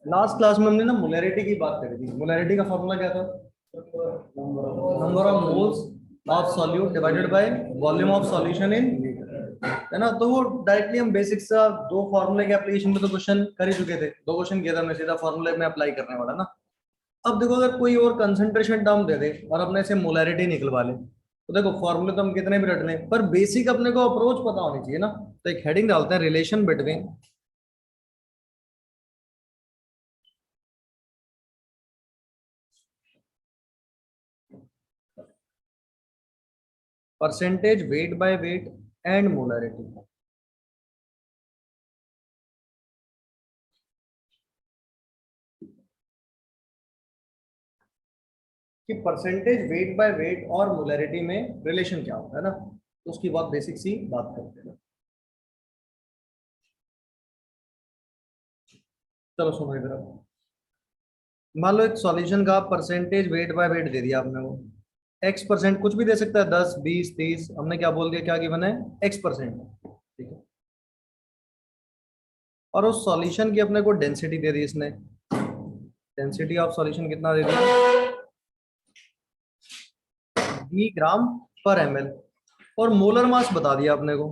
Last class में हमने ना मोलैरिटी की बात करी थी। मोलैरिटी का फॉर्मूला क्या था? Number of moles of solute divided by volume of solution in litre, है ना। तो वो डायरेक्टली हम बेसिक सा दो फॉर्मूले के एप्लीकेशन में तो क्वेश्चन कर ही चुके थे। दो क्वेश्चन किया था, मैं सीधा फॉर्मूले में अप्लाई करने वाला ना। अब देखो, अगर कोई और कंसंट्रेशन टर्म दे दे और अपने से मोलैरिटी निकलवा ले, तो देखो फॉर्मूले तो हम कितने भी रट लें, पर बेसिक अपने को अप्रोच पता होनी चाहिए ना। तो एक हेडिंग डालते हैं, relation between percentage weight by weight and molarity. कि परसेंटेज वेट बाय वेट और मोलैरिटी में रिलेशन क्या होता है ना। तो उसकी बहुत बेसिक सी बात करते हैं। चलो सुनो इधर। मान लो एक सॉल्यूशन का परसेंटेज वेट बाय वेट दे दिया आपने, वो एक्स परसेंट कुछ भी दे सकता है, 10 20 30। हमने क्या बोल दिया, क्या गिवन है? एक्स परसेंट, ठीक है। और उस सॉल्यूशन की अपने को डेंसिटी दे दी इसने। डेंसिटी ऑफ सॉल्यूशन कितना दे दिया? डी ग्राम पर एम एल। और मोलर मास बता दिया अपने को।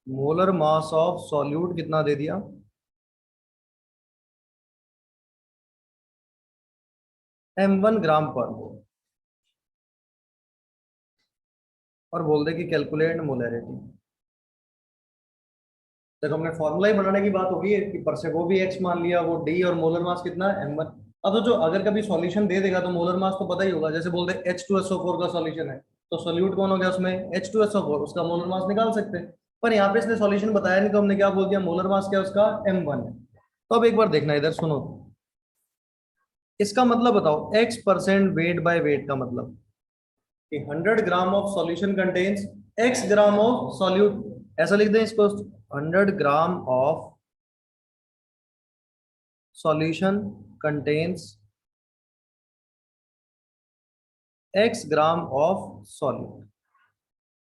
मोलर मास ऑफ सॉल्यूट कितना दे दिया? m1 ग्राम पर मोल। और बोल दे कि कैलकुलेट मोलैरिटी। देखो हमने फॉर्मूला ही बनाने की बात होगी कि पर से वो भी एक्स मान लिया, वो डी, और मोलर मास कितना है? m1। अब तो जो अगर कभी सॉल्यूशन दे देगा तो मोलर मास तो पता ही होगा। जैसे बोल दे H2SO4 का सॉल्यूशन है, तो सोल्यूट कौन हो गया उसमें? H2SO4, उसका मोलर मास निकाल सकते हैं। पर यहाँ पे इसने सॉल्यूशन बताया नहीं, तो हमने क्या बोल दिया? मोलर मास क्या है उसका? m1 है। तो अब एक बार देखना इधर, सुनो। इसका मतलब बताओ, x percent weight by weight का मतलब कि 100 gram of solution contains x gram of solute. ऐसा लिख दें इसको, 100 gram of solution contains x gram of solute.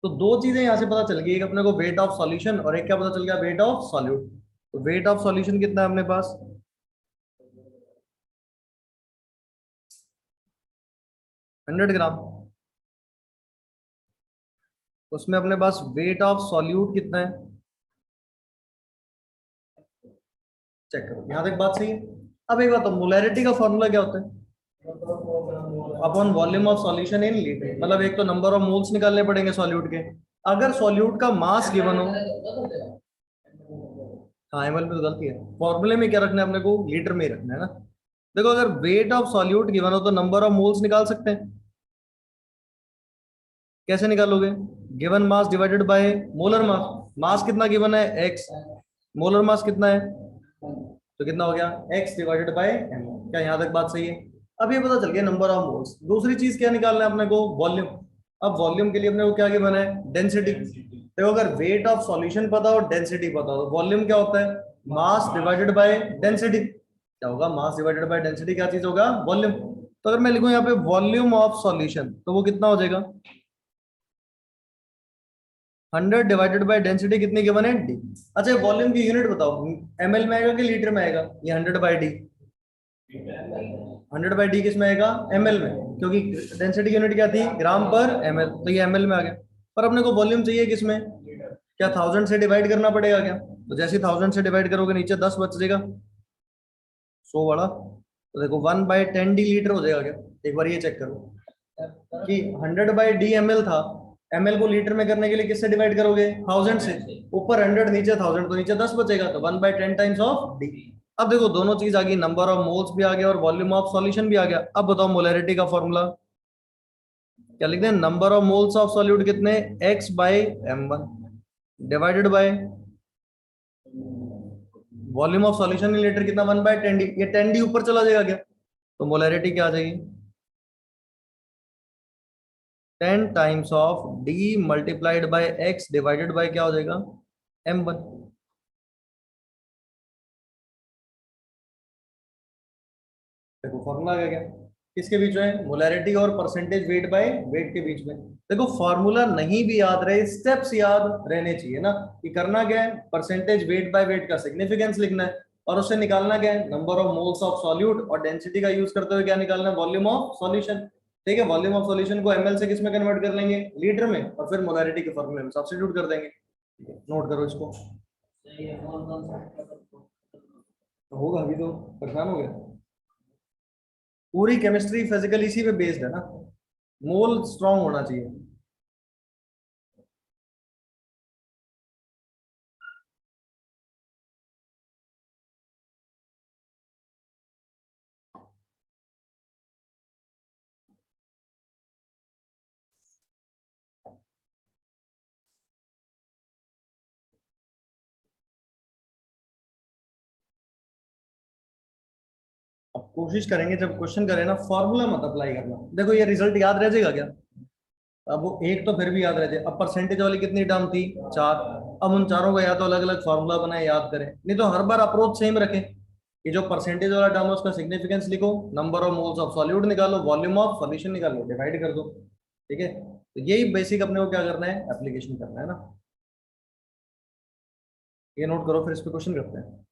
तो दो चीजें यहां से पता चल गई, एक अपने को वेट ऑफ सॉल्यूशन, और एक क्या पता चल गया? Weight of solute. तो वेट ऑफ सॉल्यूशन कितना है अपने पास? 100 ग्राम। उसमें अपने पास वेट ऑफ सॉल्यूट कितना है? चेक करो, यहां तक बात सही है। अब एक बात, तो मोलैरिटी का फॉर्मूला क्या होता है? Upon volume of solution in litre. मतलब एक तो नंबर ऑफ मोल्स निकालने पड़ेंगे सॉल्यूट के। अगर सॉल्यूट का मास गिवन हो, हाँ एमएल में तो गलती है, फॉर्मूले में क्या रखना है अपने को? लीटर में ही रखना है ना। देखो अगर वेट ऑफ सॉल्यूट गिवन हो तो नंबर ऑफ मोल्स निकाल सकते हैं। कैसे निकालोगे? Given mass divided by molar mass. Mass कितना गिवन है? एक्स। मोलर मास कितना है? तो कितना हो गया? X divided by M. क्या यहाँ तक बात सही है? अब ये पता चल गया नंबर ऑफ मोल्स। दूसरी चीज क्या निकालना है अपने को? वॉल्यूम। अब वॉल्यूम के लिए अपने को क्या गिवन है? डेंसिटी। देखो अगर वेट ऑफ सॉल्यूशन पता हो, डेंसिटी पता हो, तो वॉल्यूम क्या होता है? मास डिवाइडेड बाय डेंसिटी। क्या होगा? मास डिवाइडेड बाय डेंसिटी। क्या चीज होगा? वॉल्यूम। तो अगर मैं लिखूं यहाँ पे वॉल्यूम ऑफ सॉल्यूशन, तो वो कितना हो जाएगा? 100 डिवाइडेड बाय डेंसिटी कितनी गिवन है? डी। अच्छा वॉल्यूम की यूनिट बताओ, एमएल में आएगा कि लीटर में आएगा? ये 100/d। 100/d किस में आएगा? एमएल में, क्योंकि डेंसिटी की यूनिट क्या थी? ग्राम पर एमएल, तो ये एमएल में आ गया। पर अपने को वॉल्यूम चाहिए किस में? क्या 1000 से डिवाइड करना पड़ेगा क्या? तो जैसे 1000 से डिवाइड करोगे नीचे 10 बच जाएगा, 100 वाला। तो देखो 1/10d लीटर हो जाएगा क्या? एक बार ये चेक करो कि 100/d ml था। ml को लीटर में करने के लिए किससे डिवाइड करोगे? 1000 से। ऊपर 100 नीचे 1000, तो नीचे 10 बचेगा, तो 1/10 टाइम्स ऑफ डी। अब देखो दोनों चीज आ गई, नंबर ऑफ मोल्स भी आ गया और वॉल्यूम ऑफ सॉल्यूशन भी आ गया। अब बताओ मोलैरिटी का फॉर्मूला क्या लिखते हैं? Number of moles of solute कितने? x/m1 divided by volume of solution in litre कितना? 1/10d। ये 10d ऊपर चला जाएगा क्या? तो मोलैरिटी क्या आ जाएगी? 10 times of D multiplied by x divided bye क्या हो जाएगा, m1। देखो फॉर्मूला आ गया, किसके बीच में, मोलैरिटी और परसेंटेज वेट बाय वेट के बीच में। देखो फॉर्मूला नहीं भी याद रहे, स्टेप्स याद रहने चाहिए ना, कि करना क्या है, परसेंटेज वेट बाय वेट का सिग्निफिकेंस लिखना है, और उससे निकालना क्या है, number of moles of solute, और डेंसिटी का यूज करते हुए क्या निकालना है, वॉल्यूम ऑफ सॉल्यूशन। ठीक है, वॉल्यूम ऑफ सॉल्यूशन को ml से किस में कन्वर्ट कर लेंगे, लीटर में, और फिर मोलैरिटी के फॉर्मूले में सब्स्टिट्यूट कर देंगे। नोट करो इसको। तो होगा, अभी तो परेशान हो गया। पूरी केमिस्ट्री फिजिकल इसी पे बेस्ड है ना, मोल स्ट्रांग होना चाहिए। अब कोशिश करेंगे जब क्वेश्चन करें ना, फॉर्मूला मत अप्लाई करना। देखो ये रिजल्ट याद रह जाएगा क्या, अब वो एक तो फिर भी याद रह जाए। अब परसेंटेज वाली कितनी टर्म थी, चार। अब उन चारों का या तो अलग अलग फार्मूला बनाए याद करें, नहीं तो हर बार अप्रोच सेम रखें, कि जो परसेंटेज वाला टर्म है उसका सिग्निफिकेंस लिखो, number of moles of solute निकालो, वॉल्यूम ऑफ सॉल्यूशन निकालो, डिवाइड कर दो। ठीक है, तो यही बेसिक अपने को क्या करना है, एप्लीकेशन करना है ना। ये नोट करो, फिर इस पे क्वेश्चन करते हैं।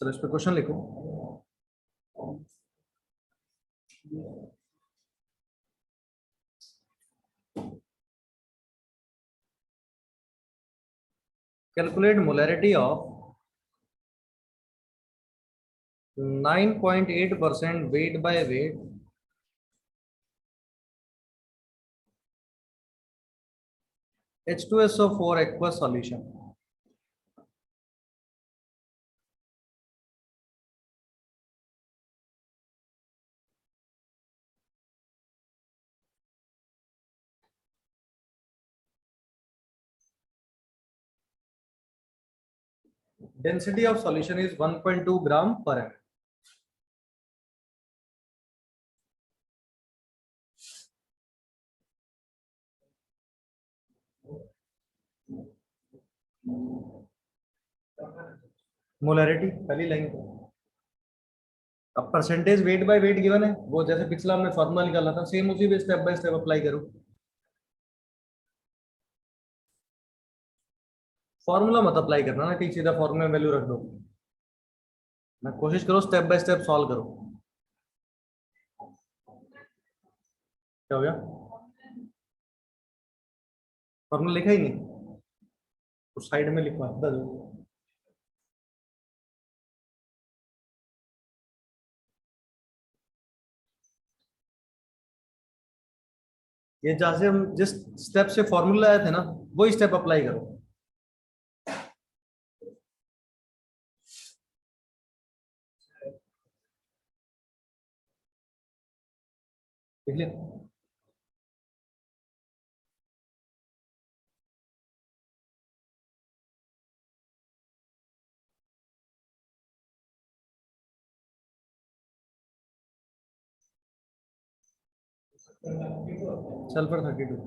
चलो इस पे क्वेश्चन लिखो। Calculate molarity of 9.8% weight by weight H2SO4 aqueous solution। Density of solution is 1.2 gram per ml। Molarity पहली लाइन पे। अब percentage weight by weight given है, वो जैसे पिछला हमने फॉर्मूला निकाला था, सेम उसी पे स्टेप बाय स्टेप अप्लाई करो। फॉर्मूला मत अप्लाई करना ना, ठीक सीधा फॉर्मूला में वैल्यू रख दो। मैं कोशिश करो स्टेप बाय स्टेप सॉल्व करो। क्या हो गया, फॉर्मूला लिखा ही नहीं, तो साइड में लिखवा दो। ये जहां से हम जिस स्टेप से फॉर्मूला आए थे ना, वही स्टेप अप्लाई करो। ठीक है। सल्फर 32,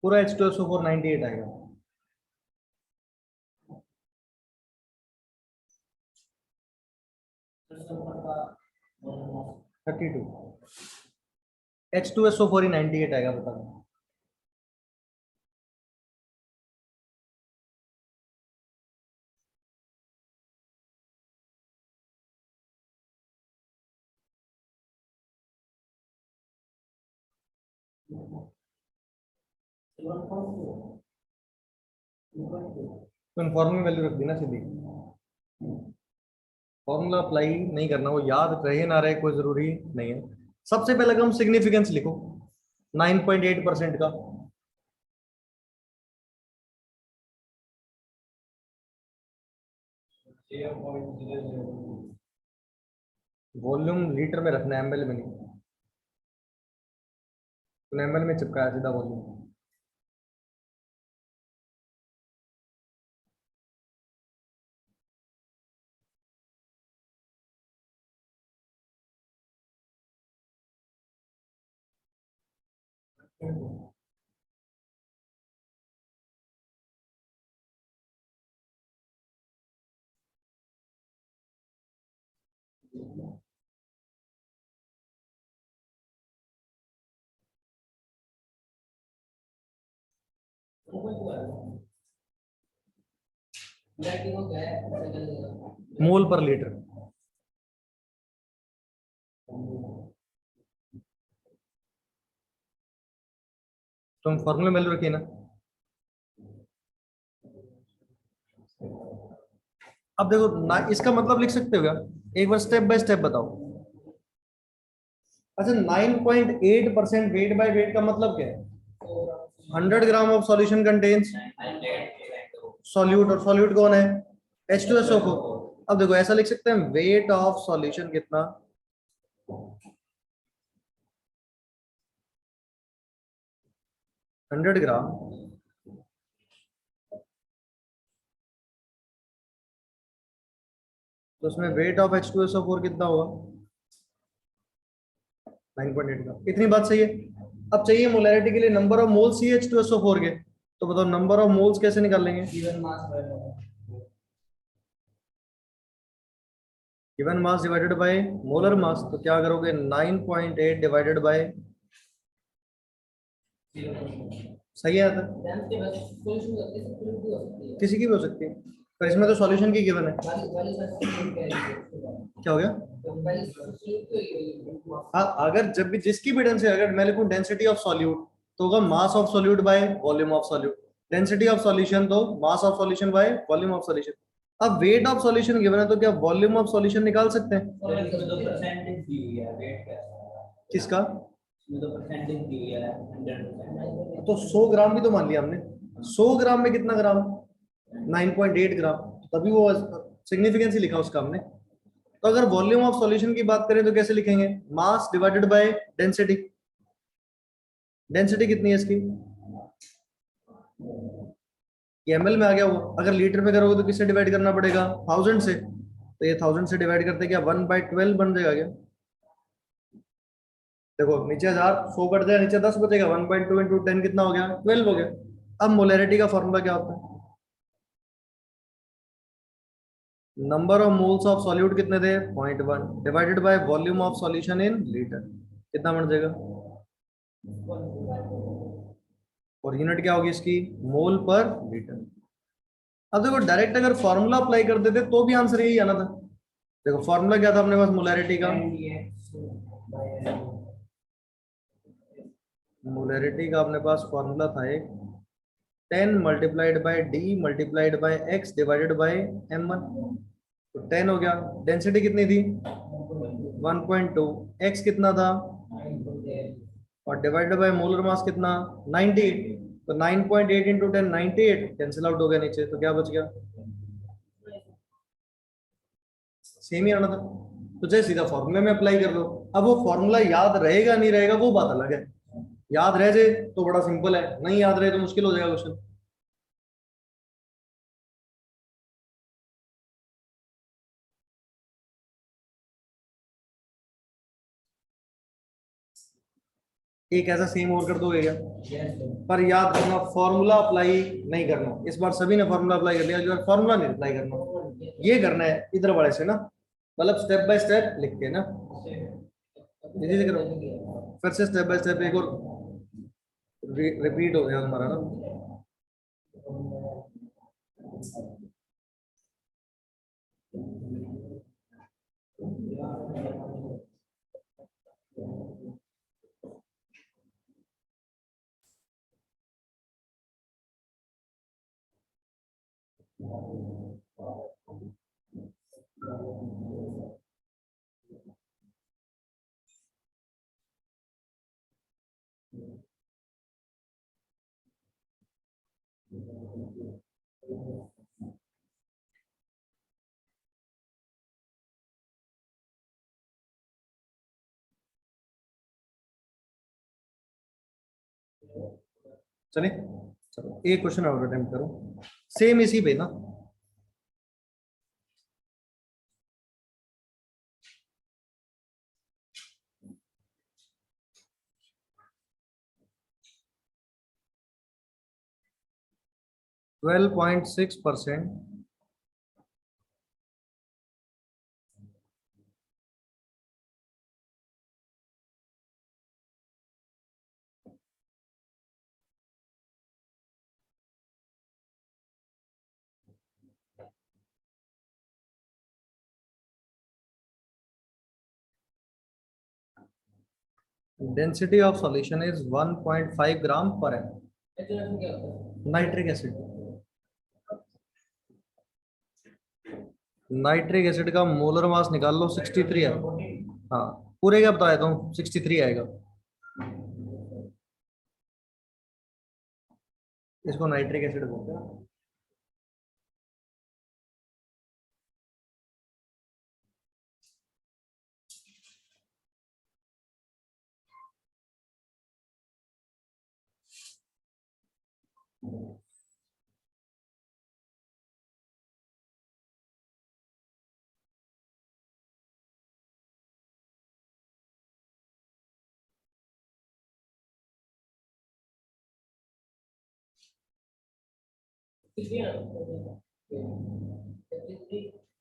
पूरा H2SO4 98 आएगा। थर्टी टू, H2SO4 ही 98 आएगा, बता दो। तो फॉर्मूला वैल्यू रख दी ना सीधी, फॉर्मूला अप्लाई नहीं करना, वो याद रहे ना रहे कोई जरूरी नहीं है। सबसे पहले हम सिग्निफिकेंस लिखो 9.8% का। वॉल्यूम लीटर में रखना है, एमएल में नहीं। तो एमएल में चिपकाया सीधा वॉल्यूम। मोल पर लीटर। तो हम फॉर्मूला वैल्यू रखिए ना। अब देखो ना, इसका मतलब लिख सकते हो क्या? एक बार स्टेप बाय स्टेप बताओ। अच्छा, 9.8% वेट बाय वेट का मतलब क्या है? 100 gram of solution contains solute, और सॉल्यूट कौन है? H2SO4। अब देखो ऐसा लिख सकते हैं, वेट ऑफ सॉल्यूशन कितना, 100 ग्राम, तो उसमें वेट ऑफ H2SO4 कितना होगा? 9.8 का। इतनी बात सही है। अब चाहिए मोलैरिटी के लिए number of moles he H2SO4 के, तो बताओ नंबर ऑफ मोल्स कैसे निकाल लेंगे? Given mass divided by molar मास, तो क्या करोगे? 9.8 डिवाइडेड बाय, सही है आता? किसी की भी हो सकती है, पर इसमें तो सॉल्यूशन की गिवन है। क्या हो गया? हाँ, अगर जब भी जिसकी भी डेंसिटी, अगर मैं लिखूं डेंसिटी ऑफ सॉल्यूट, तो होगा mass of solute by volume of solute. Density of solution तो mass of solution by volume of solution. अब वेट ऑफ सॉल्यूशन गिवन है, तो क्या वॉल्यूम ऑफ सॉल्यूशन निकाल सकते हैं? किसका? तो 100 ग्राम भी तो मान लिया हमने। 100 ग्राम में कितना ग्राम? 9.8 ग्राम। तभी वो सिग्निफिकेंस ही लिखा उसका हमने। तो अगर वॉल्यूम ऑफ सॉल्यूशन की बात करें तो कैसे लिखेंगे? मास डिवाइडेड बाय डेंसिटी। डेंसिटी कितनी है इसकी? ये एमएल में आ गया वो। अगर लीटर में करोगे तो किससे डिवाइड करना पड़ेगा? 1000 से। तो ये 1000 से डिवाइड करते क्या 1/12 बन जाएगा क्या? देखो नीचे 1000, 100 कट जाएगा, नीचे 10 बचेगा, 1/2 इंटू 10 कितना हो गया? 12 हो गया। अब मोलैरिटी का फॉर्मूला क्या होता है? Number of moles of solute कितने थे? 0.1 divided by volume of solution in litre, कितना बन जाएगा? और यूनिट क्या होगी इसकी? मोल पर लीटर। अब देखो डायरेक्ट अगर फॉर्मूला अप्लाई कर देते तो भी आंसर यही आना था। देखो फॉर्मूला क्या था अपने पास मोलैरिटी का? मोलैरिटी का अपने पास फॉर्मूला था एक, 10 multiplied by D multiplied by x divided bye m1। तो 10 हो गया। डेंसिटी कितनी थी? 1.2। एक्स कितना था? और डिवाइडेड बाय मोलर मास कितना? 98। तो 9.8 इंटू 10, 98 कैंसिल आउट हो गया नीचे, तो क्या बच गया? सेम ही आना था। तो जैसे सीधा फॉर्मूले में अप्लाई कर लो। अब वो फॉर्मूला याद रहेगा नहीं रहेगा वो बात अलग है। याद रह जाए तो बड़ा सिंपल है, नहीं याद रहे तो मुश्किल हो जाएगा क्वेश्चन। एक ऐसा सेम और कर दोगे क्या? पर याद रखना फॉर्मूला अप्लाई नहीं करना। इस बार सभी ने फॉर्मूला अप्लाई कर लिया, जो फॉर्मूला नहीं अप्लाई करना, ये करना है इधर वाले से ना, मतलब स्टेप बाय स्टेप लिख के ना, धीरे धीरे करो। फिर से स्टेप बाय स्टेप एक और रिपीट हो गया हमारा ना। चलिए, चलो एक क्वेश्चन और अटेम्प्ट करो, सेम इसी पे ना। 12.6%। Density of solution is 1.5 gram per M. Nitric acid, nitric acid का मोलर मास निकाल लो, 63 है। हाँ, पूरे क्या बताया तुम, 63 आएगा। इसको नाइट्रिक एसिड बोलते हैं।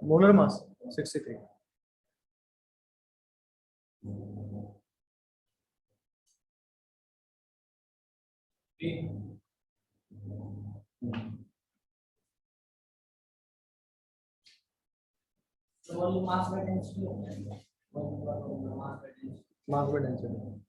Molar mass 63। मास में डेंसिटी।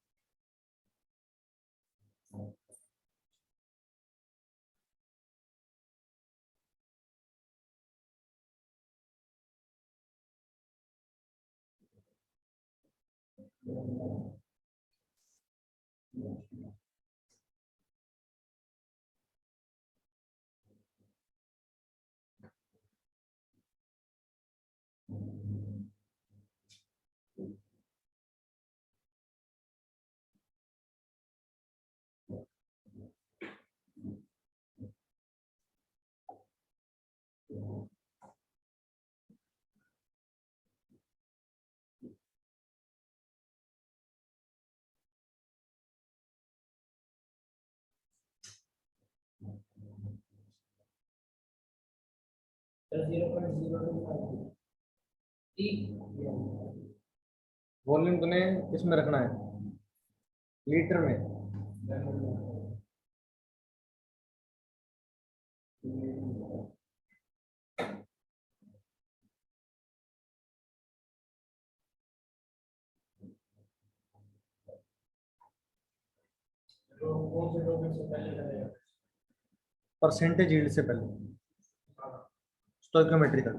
वॉल्यूम तुम्हें किसमें रखना है, लीटर में। 1% यील्ड से पहले, स्टोइकोमेट्री तक।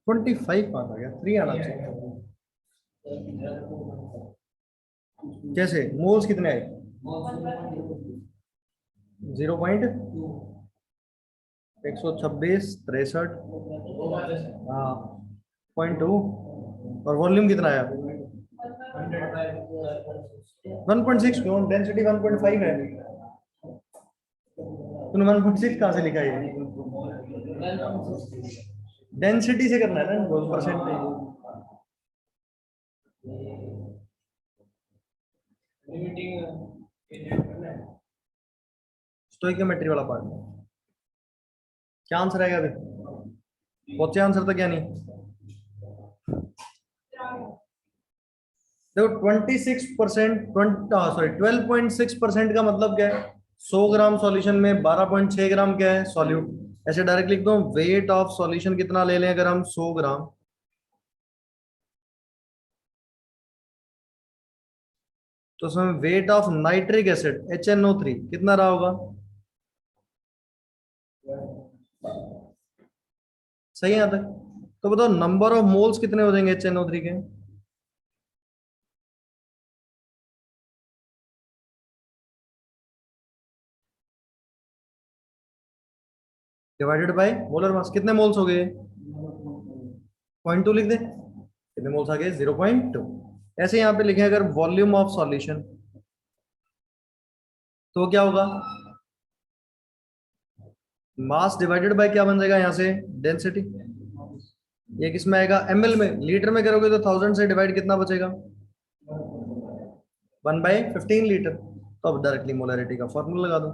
25 पास आ गया, 3 आना चाहिए। कैसे, मोल्स कितने आए? 0.126 63। हाँ, 0.2। और वॉल्यूम कितना आया? 1.6। क्यों, डेंसिटी 1.5 है। तूने 1.6 कहाँ से लिखा है? डेंसिटी से करना है ना, परसेंटेज। स्टोइकियोमेट्री वाला पार्ट में क्या आंसर आएगा अभी? पहुंचे आंसर तक क्या नहीं? देखो 26%, सॉरी 12.6% का मतलब क्या है? 100 ग्राम सॉल्यूशन में 12.6 ग्राम क्या है? सॉल्यूट। ऐसे डायरेक्ट लिख दो, वेट ऑफ सॉल्यूशन कितना ले लें अगर हम 100 ग्राम, तो उसमें weight of nitric acid HNO3 कितना रहा होगा? सही है यहाँ तक? तो बताओ नंबर ऑफ मोल्स कितने हो जाएंगे HNO3 के? डिवाइडेड बाय मोलर मास, कितने मोल्स हो गए? 0.2 लिख दे, कितने मोल्स आ गए? 0.2। ऐसे यहाँ पे लिखे अगर वॉल्यूम ऑफ सॉल्यूशन, तो क्या होगा? मास डिवाइडेड बाय क्या बन जाएगा यहाँ से? डेंसिटी। ये किस में आएगा? ml में। लीटर में करोगे तो 1000 से डिवाइड कितना बचेगा? 1/15 लीटर। तो अब डायरेक्टली मोलरिटी का फॉर्मूला लगा दो।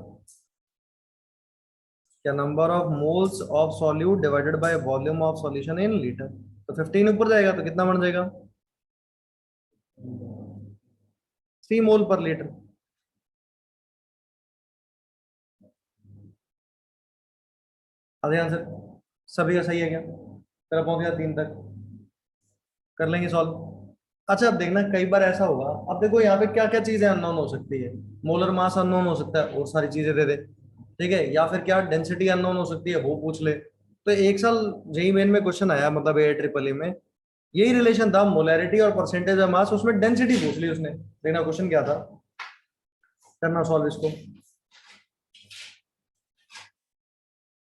क्या? Number of moles of solute divided by volume of solution in litre. तो 15 ऊपर जाएगा तो कितना बन जाएगा? 3 मोल पर लीटर। आधे आंसर सभी का सही है क्या? तेरा पहुंच गया 3 तक। कर लेंगे सॉल्व। अच्छा अब देखना, कई बार ऐसा होगा, अब देखो यहाँ पे क्या क्या चीजें अननोन हो सकती है। मोलर मास अननोन हो सकता है, और सारी चीजें दे दे। ठीक है, या फिर क्या डेंसिटी अननोन हो सकती है, वो पूछ ले। तो एक साल जेई मेन में क्वेश्चन आया, मतलब AIEEE में यही रिलेशन था, मोलैरिटी और परसेंटेज ऑफ मास, उसमें डेंसिटी पूछ ली उसने। देखना क्वेश्चन क्या था, करना सॉल्व इसको।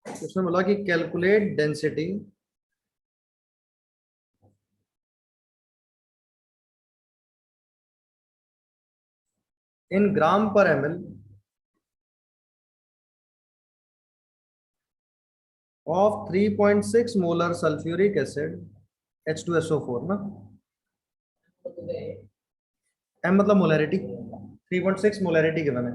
उसने बोला कि कैलकुलेट डेंसिटी इन ग्राम पर ml of 3.6 molar sulphuric acid H2SO4 ना। M मतलब मोलैरिटी, 3.6 मोलैरिटी गिवन है।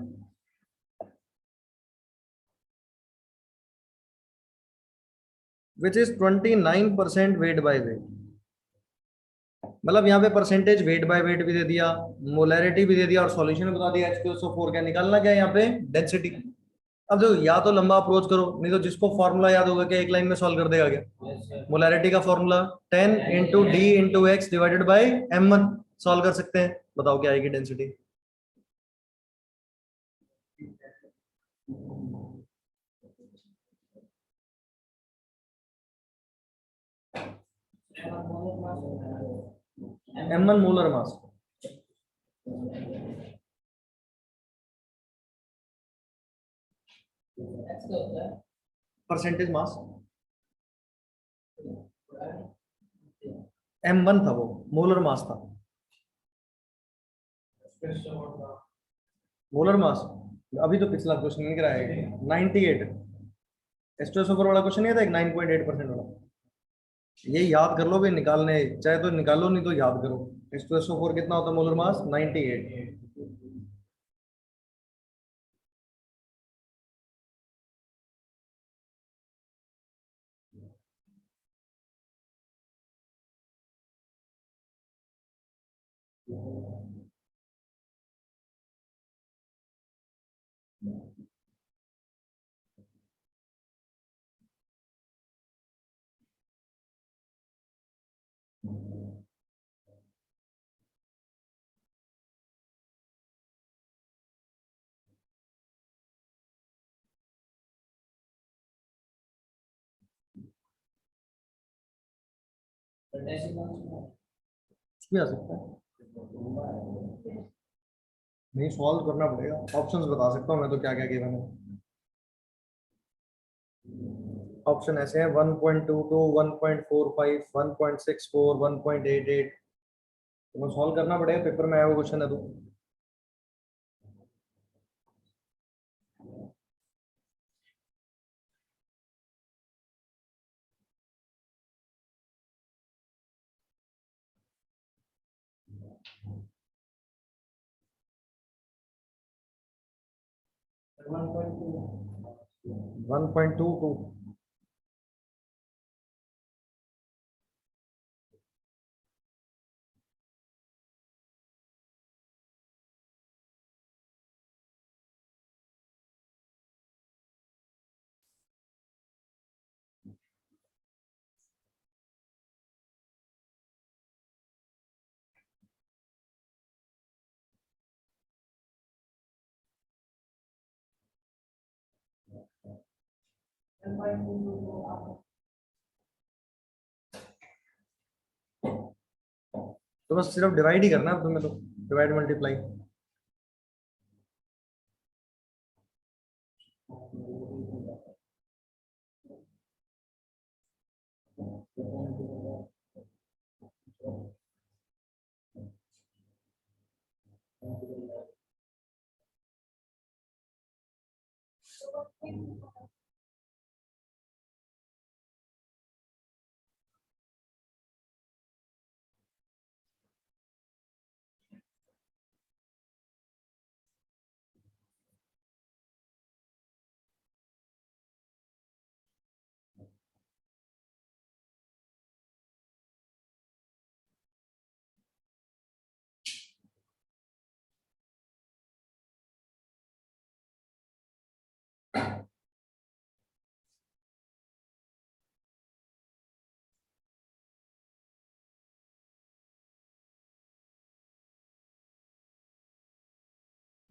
Which is 29% weight by weight. मतलब यहाँ पे परसेंटेज वेट बाय वेट भी दे दिया, मोलैरिटी भी दे दिया, और सॉल्यूशन बता दिया H2SO4। क्या निकालना क्या है यहाँ पे? डेंसिटी। अब जो या तो लंबा अप्रोच करो, नहीं तो जिसको फॉर्मूला याद होगा क्या एक लाइन में सॉल्व कर देगा क्या? मोलैरिटी का formula 10 × D × X divided by M1। Solve कर सकते हैं, बताओ क्या आएगी density? M1 molar mass, percentage mass. M1 था वो, मोलर मास था। मोलर मास अभी तो पिछला क्वेश्चन नहीं कराया 98। एस्ट्रोसोफर वाला क्वेश्चन नहीं था एक 9.8% वाला। ये याद कर लो भाई, निकालने चाहे तो निकालो, नहीं तो याद करो। H2SO4 कितना होता है मोलर मास? 98। कुछ भी आ सकता है, नहीं सॉल्व करना पड़ेगा। ऑप्शंस बता सकता हूँ मैं तो, क्या क्या गिवन है। ऑप्शन ऐसे हैं 1.22, 1.45, 1.64, 1.88। तो सॉल्व करना पड़ेगा, पेपर में आया वो क्वेश्चन है तो। One point two two. तो बस सिर्फ डिवाइड ही करना है अब तुम्हें, तो डिवाइड मल्टीप्लाई।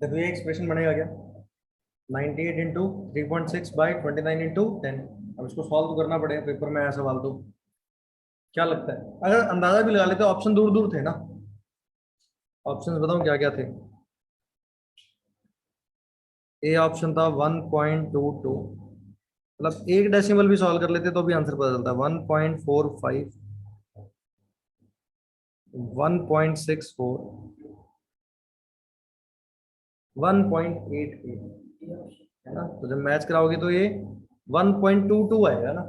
देखो ये एक्सप्रेशन बनेगा क्या, 98 एट इंटू 3.6/29 इंटू 10। अब इसको सॉल्व तो करना पड़ेगा पेपर में आया सवाल तो। क्या लगता है, अगर अंदाजा भी लगा लेते, ऑप्शन दूर दूर थे ना। ऑप्शंस बताऊं क्या क्या थे। ए ऑप्शन था 1.22, मतलब एक डेसिमल भी सॉल्व कर लेते तो भी आंसर पता चलता। 1.45, 1.64, 1.88, है ना। तो जब मैच कराओगे तो ये 1.22 आएगा ना।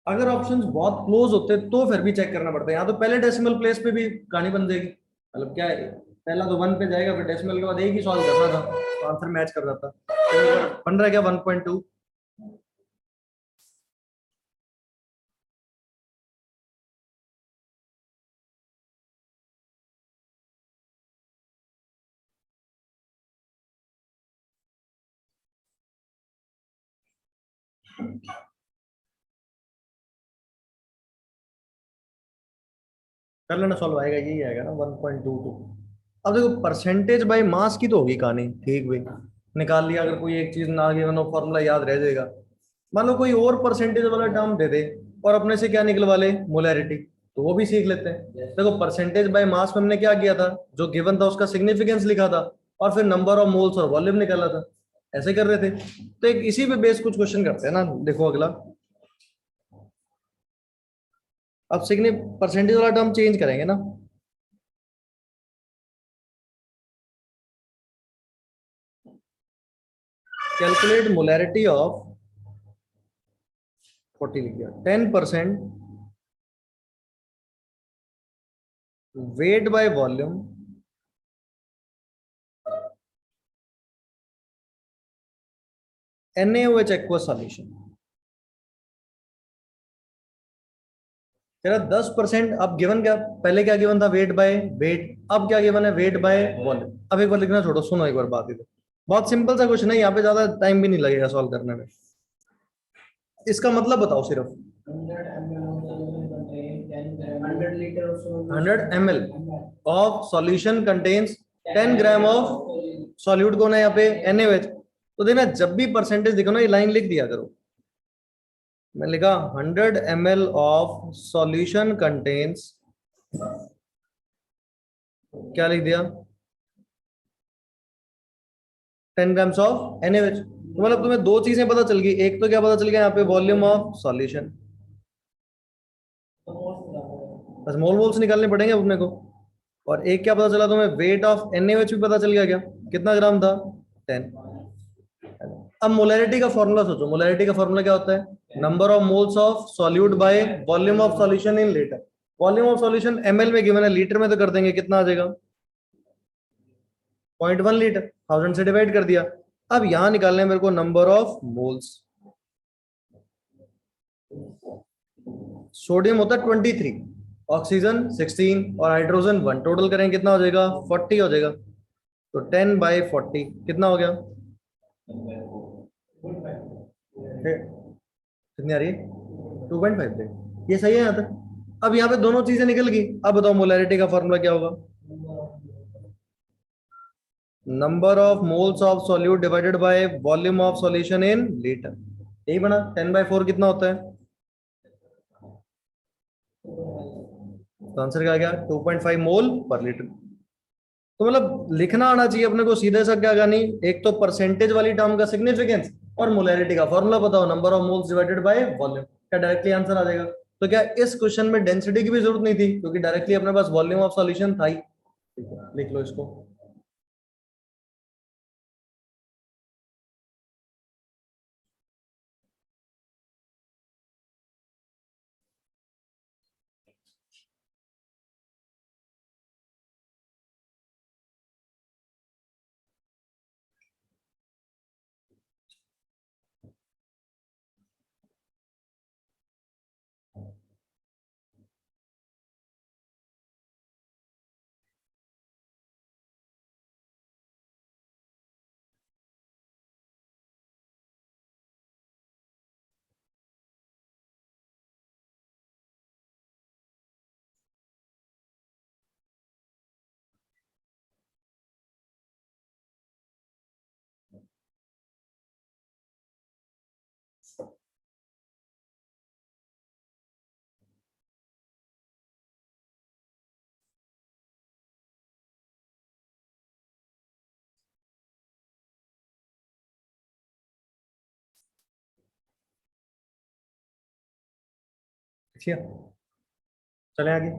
अगर ऑप्शंस बहुत क्लोज होते तो फिर भी चेक करना पड़ता है, यहाँ तो पहले डेसिमल प्लेस पे भी कहानी बन जाएगी। मतलब क्या है, पहला तो वन पे जाएगा, फिर डेसिमल के बाद एक ही सॉल्व करना था तो आंसर मैच कर रहा था। तो बन रहा है क्या 1.2। कर लेना सॉल्व, आएगा यही आएगा ना 1.22। अब देखो परसेंटेज बाय मास की तो होगी कहानी, ठीक भाई। निकाल लिया, अगर कोई एक चीज ना गिवन हो फॉर्मूला याद रह जाएगा। मान लो कोई और परसेंटेज वाला टर्म दे दे और अपने से क्या निकलवा ले, मोलैरिटी, तो वो भी सीख लेते हैं। देखो परसेंटेज बाय मास में हमने क्या किया था, जो गिवन था उसका सिग्निफिकेंस लिखा था और फिर नंबर ऑफ मोल्स और वॉल्यूम निकाला था, ऐसे कर रहे थे। तो एक इसी पे बेस कुछ क्वेश्चन करते हैं ना। देखो अगला, अब सिग्निफ परसेंटेज वाला टर्म चेंज करेंगे ना। कैलकुलेट मोलैरिटी ऑफ 40 लिख दिया, 10% weight by volume NaOH aqueous solution. तेरा 10%, अब गिवन क्या, पहले क्या गिवन था, वेट बाय वेट, अब क्या गिवन है, वेट बाय वॉल्यूम। अब एक बार लिखना छोड़ो, सुनो एक बार बात, इधर बहुत सिंपल सा क्वेश्चन है, यहाँ पे ज्यादा टाइम भी नहीं लगेगा सॉल्व करने में। इसका मतलब बताओ सिर्फ। 100 ml of solution contains 10 gram of solute, कौन है यहाँ पे, NaOH। तो देखना जब भी परसेंटेज लिखो ना, ये लाइन लिख दिया करो। मैं लिखा 100 ml ऑफ सॉल्यूशन कंटेन्स, क्या लिख दिया, 10 ग्राम्स ऑफ NaOH। तो मतलब तुम्हें दो चीजें पता चल गई, एक तो क्या पता चल गया यहाँ पे, वॉल्यूम ऑफ सॉल्यूशन, बस मोल वोल्स निकालने पड़ेंगे अपने को। और एक क्या पता चला तुम्हें, वेट ऑफ NaOH भी पता चल गया क्या, कितना ग्राम था, 10। अब मोलैरिटी का फॉर्मूला सोचो, मोलैरिटी का फॉर्मूला क्या होता है, number of moles of solute by volume of solution in litre. Volume of solution ML में गिवन है, लीटर में तो कर देंगे, कितना आ जाएगा 0.1 लीटर, 1000 से डिवाइड कर दिया। अब यहां निकालने मेरे को नंबर ऑफ मोल्स। सोडियम होता है 23, ऑक्सीजन 16 और हाइड्रोजन 1, टोटल करें कितना हो जाएगा 40 हो जाएगा। तो 10/40 कितना हो गया, कितनी आ रही है 2.5। ये सही है यहाँ तक। अब यहाँ पे दोनों चीजें निकल गई। अब बताओ मोलैरिटी का फॉर्मूला क्या होगा, number of moles of solute divided by volume of solution in litre. यही बना 10/4 कितना होता है, तो आंसर क्या आ गया 2.5 मोल पर लीटर। तो मतलब लिखना आना चाहिए अपने को सीधे सा, क्या नहीं, एक तो परसेंटेज वाली टर्म का सिग्निफिकेंस और मोलैरिटी का फॉर्मूला बताओ, number of moles divided by volume, क्या डायरेक्टली आंसर आ जाएगा। तो क्या इस क्वेश्चन में डेंसिटी की भी जरूरत नहीं थी, क्योंकि डायरेक्टली अपने पास वॉल्यूम ऑफ सॉल्यूशन था ही। ठीक है, लिख लो इसको। ठीक है, चले आगे।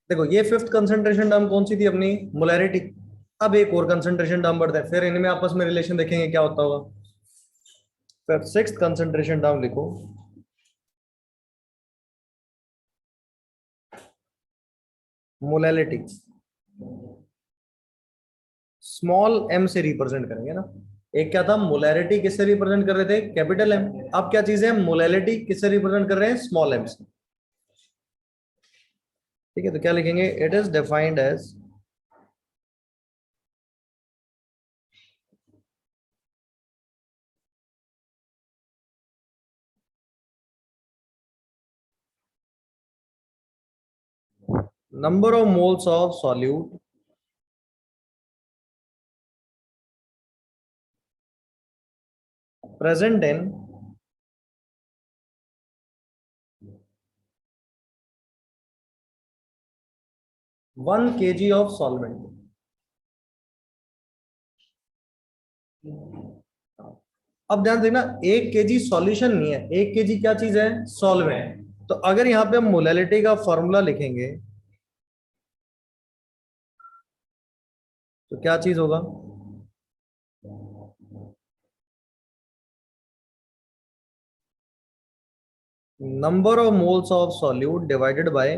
देखो ये फिफ्थ कंसंट्रेशन टर्म कौन सी थी अपनी, मोलैरिटी। अब एक और कंसंट्रेशन टर्म बढ़ता है, फिर इनमें आपस में रिलेशन देखेंगे क्या होता होगा। फिर सिक्स्थ कंसंट्रेशन टर्म लिखो, मोलैलिटी। स्मॉल एम से रिप्रेजेंट करेंगे ना। एक क्या था, मोलैरिटी किससे रिप्रेजेंट कर रहे थे, कैपिटल एम। अब क्या चीज है, मोलैलिटी किससे रिप्रेजेंट कर रहे हैं, स्मॉल एम से। ठीक है, तो क्या लिखेंगे, it is defined as number of moles of solute present in 1 kg of solvent। अब ध्यान देना, 1 kg सॉल्यूशन नहीं है, 1 kg क्या चीज है, सॉल्वेंट। तो अगर यहाँ पे हम मोलैलिटी का फॉर्मूला लिखेंगे तो क्या चीज होगा, number of moles of solute divided by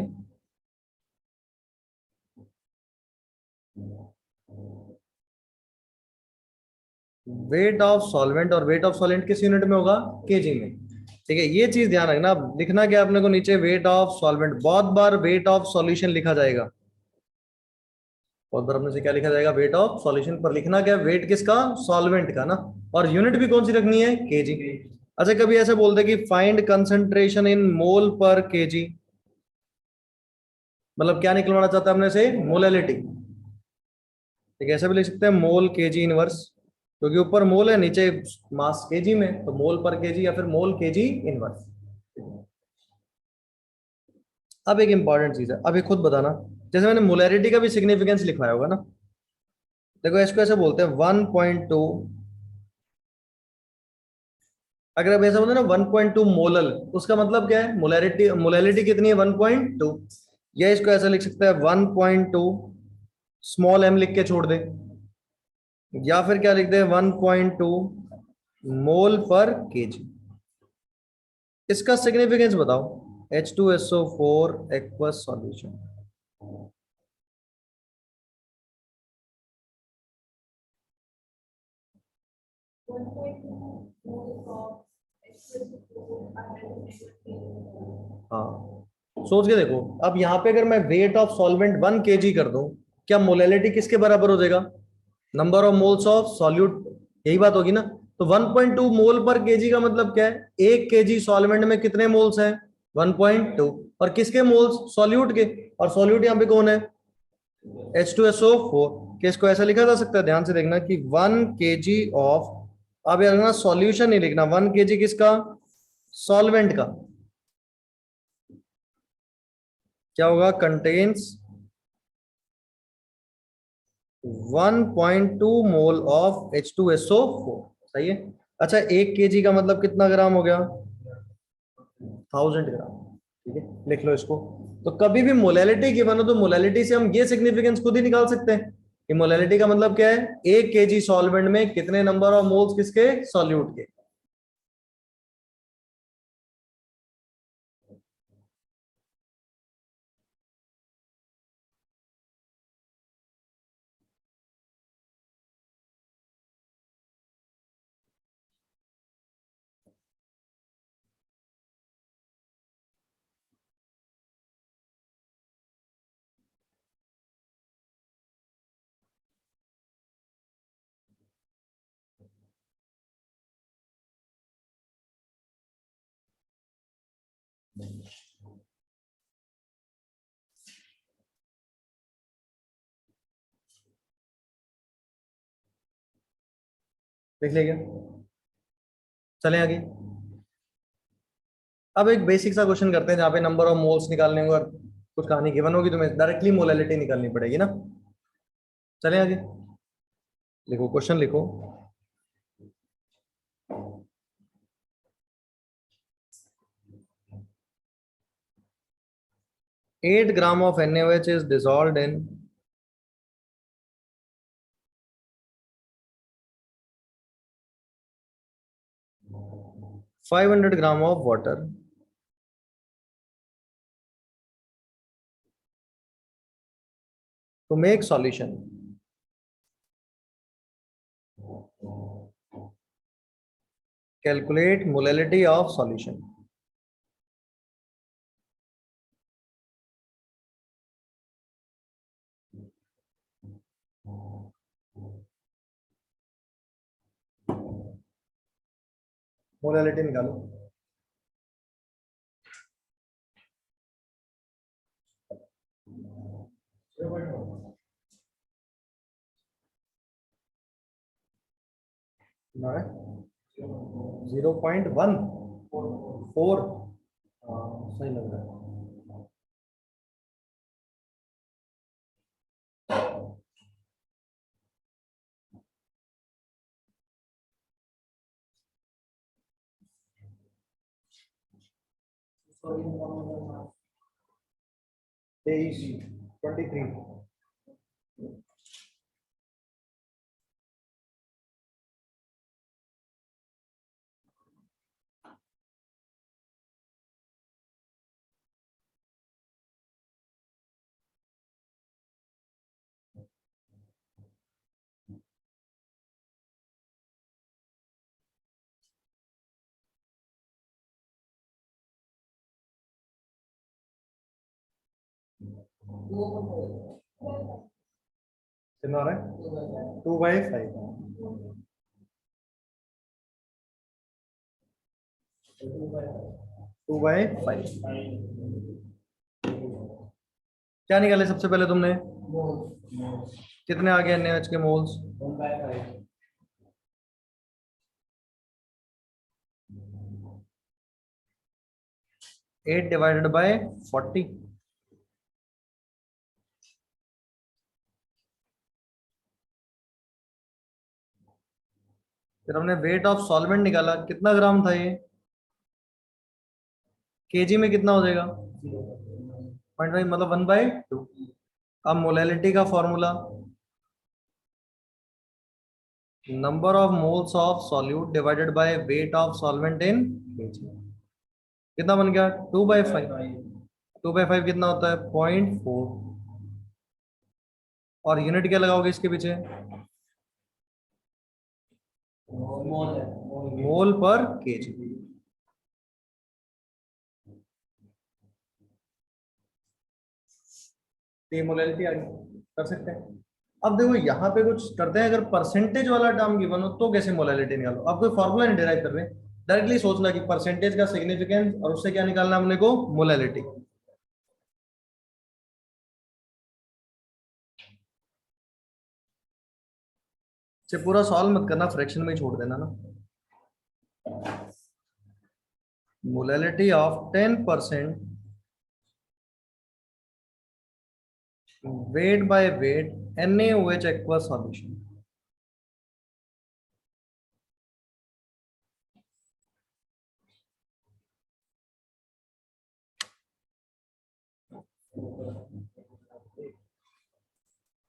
weight of solvent. और वेट ऑफ सॉल्वेंट किस यूनिट में होगा, केजी में। ठीक है, ये चीज ध्यान रखना। लिखना क्या अपने को नीचे, वेट ऑफ सॉल्वेंट। बहुत बार वेट ऑफ सॉल्यूशन लिखा जाएगा, बहुत बार अपने से क्या लिखा जाएगा, वेट ऑफ सॉल्यूशन। पर लिखना क्या, वेट किसका, सॉल्वेंट का ना। और यूनिट भी कौन सी रखनी है, केजी। अच्छा, कभी ऐसे बोल दे कि फाइंड कंसंट्रेशन इन मोल पर केजी, मतलब क्या निकलवाना चाहता है अपने से, मोलैलिटी। ठीक है, ऐसा भी लिख सकते हैं, मोल केजी इनवर्स, क्योंकि ऊपर मोल है, नीचे मास केजी में, तो मोल पर केजी या फिर मोल केजी इनवर्स। अब एक इंपॉर्टेंट चीज है, अब ये खुद बताना, जैसे मैंने मोलैरिटी का भी सिग्निफिकेंस लिखवाया होगा ना। देखो इसको ऐसे बोलते हैं 1.2, अगर अब ऐसा बोलते हैं ना 1.2 मोलल, उसका मतलब क्या है, मोलैरिटी, मोलैलिटी कितनी है 1.2। या इसको ऐसा लिख सकते हैं 1.2 स्मॉल m लिख के छोड़ दे, या फिर क्या लिख दे 1.2 मोल पर केजी। इसका सिग्निफिकेंस बताओ। H2SO4 aqueous solution. हाँ, सोच के देखो। अब यहाँ पे अगर मैं वेट ऑफ सॉल्वेंट 1 kg कर दूं, क्या मोलेलिटी किसके बराबर हो जाएगा? Number of moles of solute. यही बात होगी ना। तो 1.2 मोल पर केजी का मतलब क्या है? 1 kg सॉल्वेंट में कितने मोल्स हैं? 1.2। और किसके मोल्स? सॉल्यूट के। और सॉल्यूट यहाँ पे कौन है? H2SO4। कि इसको ऐसा लिखा जा सकता है, ध्यान से देखना, कि 1 kg ऑफ, अब यार ना सॉल्यूशन नहीं लिखना, 1 kg किसका? सॉल्वेंट का। क्या होगा? Contains 1.2 mole of H2SO4। सही है। अच्छा, 1 kg का मतलब कितना ग्राम हो गया? 1000 ग्राम। ठीक है, लिख लो इसको। तो कभी भी मोलैलिटी गिवन हो तो मोलैलिटी से हम ये सिग्निफिकेंस खुद ही निकाल सकते हैं कि मोलैलिटी का मतलब क्या है? 1 kg सॉल्वेंट में कितने नंबर ऑफ मोल्स किसके? सॉल्यूट के। देख लिया? चलें आगे। अब एक बेसिक सा क्वेश्चन करते हैं जहां पे नंबर ऑफ मोल्स निकालने होंगे और कुछ कहानी गिवन होगी, तुम्हें डायरेक्टली मोलैलिटी निकालनी पड़ेगी ना। चलें आगे। लिखो, क्वेश्चन लिखो। 8 ग्राम of NaOH is dissolved in 500 gram of water to make solution. Calculate molality of solution. Molality निकालो। ना 0.14। सही लग रहा है। तेईस 23। कितना आ रहा है? 2/5। 2/5। क्या निकाले सबसे पहले तुमने? कितने आ गए NaOH के मोल्स? 8 divided by 40। फिर हमने वेट ऑफ सॉल्वेंट निकाला, कितना ग्राम था ये? केजी में कितना हो जाएगा? 0.5 मतलब 1/2। अब मोलैलिटी का formula, number of moles of solute divided by weight of solvent in KG. कितना बन गया? 2/5। 2/5 कितना होता है? 0.4। और यूनिट क्या लगाओगे इसके पीछे? मोल पर केजी। ये मोलैलिटी आ गई, कर सकते हैं। अब देखो यहाँ पे कुछ करते हैं, अगर परसेंटेज वाला टर्म गिवन हो तो कैसे मोलैलिटी निकालो? अब कोई फॉर्मूला नहीं डिराइव कर रहे, डायरेक्टली सोचना कि परसेंटेज का सिग्निफिकेंस और उससे क्या निकालना है हमने को? मोलैलिटी। से पूरा सॉल्व मत करना, फ्रैक्शन में ही छोड़ देना ना। Molality of 10% weight by weight NaOH aqueous solution।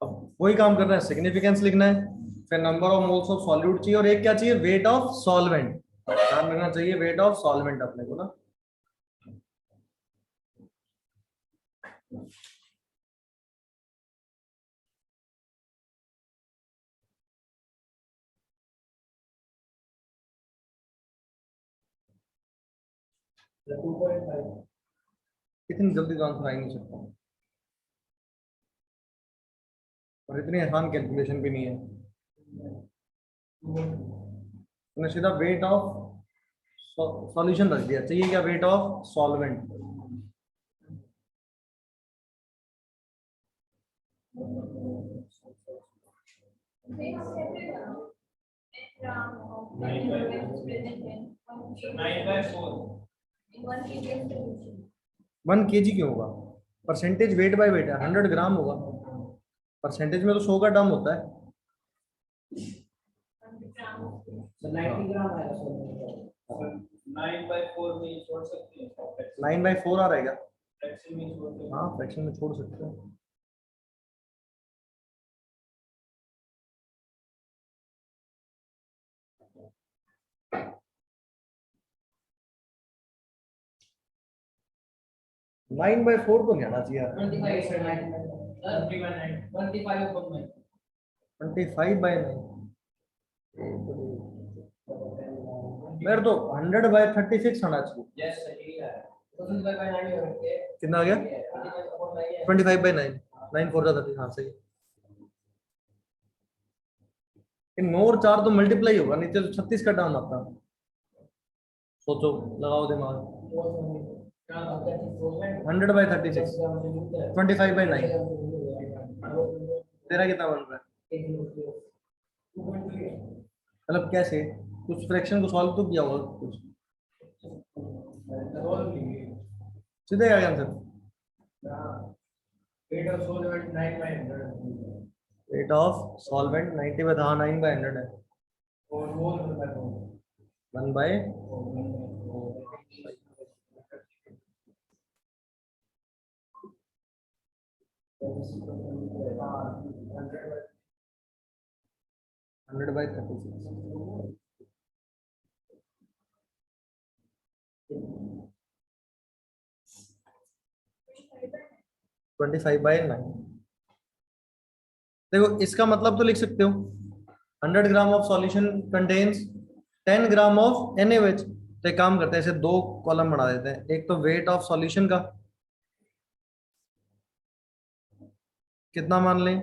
अब वही काम करना है, सिग्निफिकेंस लिखना है, फिर number of moles of solute चाहिए, और एक क्या चाहिए? Weight of solvent. ध्यान रखना चाहिए वेट ऑफ सॉल्वेंट अपने को ना। इतनी जल्दी तो आंसर आ ही नहीं सकता, और इतनी आसान कैलकुलेशन भी नहीं है। तूने सीधा वेट ऑफ सॉल्यूशन रख दिया, चाहिए क्या? Weight of solvent. One KG क्यों होगा? परसेंटेज वेट बाय वेट है, 100 ग्राम होगा। परसेंटेज में तो 100 का टर्म होता है। 9/4 आ रहेगा। हाँ, फ्रैक्शन में छोड़ सकते हैं। नाइन बाई फोर तो नहीं आना चाहिए। 25/9। मेरे तो 100/36 आना चाहिए। कितना आ गया? 25/9। 9 4 30। हाँ सही। 9 और 4 तो मल्टीप्लाई होगा, नीचे तो 36 का टर्म आता। सोचो, लगाओ दिमाग। 100/36, 25/9। तेरा कितना बन रहा है? मतलब कैसे? कुछ फ्रैक्शन को सॉल्व तो किया होगा कुछ। सीधे आ गया आंसर। रेट ऑफ सॉल्वेंट 90 हाँ 9/100 है। 1/, 100/36। 25/9। देखो इसका मतलब तो लिख सकते हो, 100 gram of solution contains 10 gram of NaOH। तो एक काम करते हैं, ऐसे दो कॉलम बना देते हैं, एक तो वेट ऑफ सॉल्यूशन का कितना मान लें?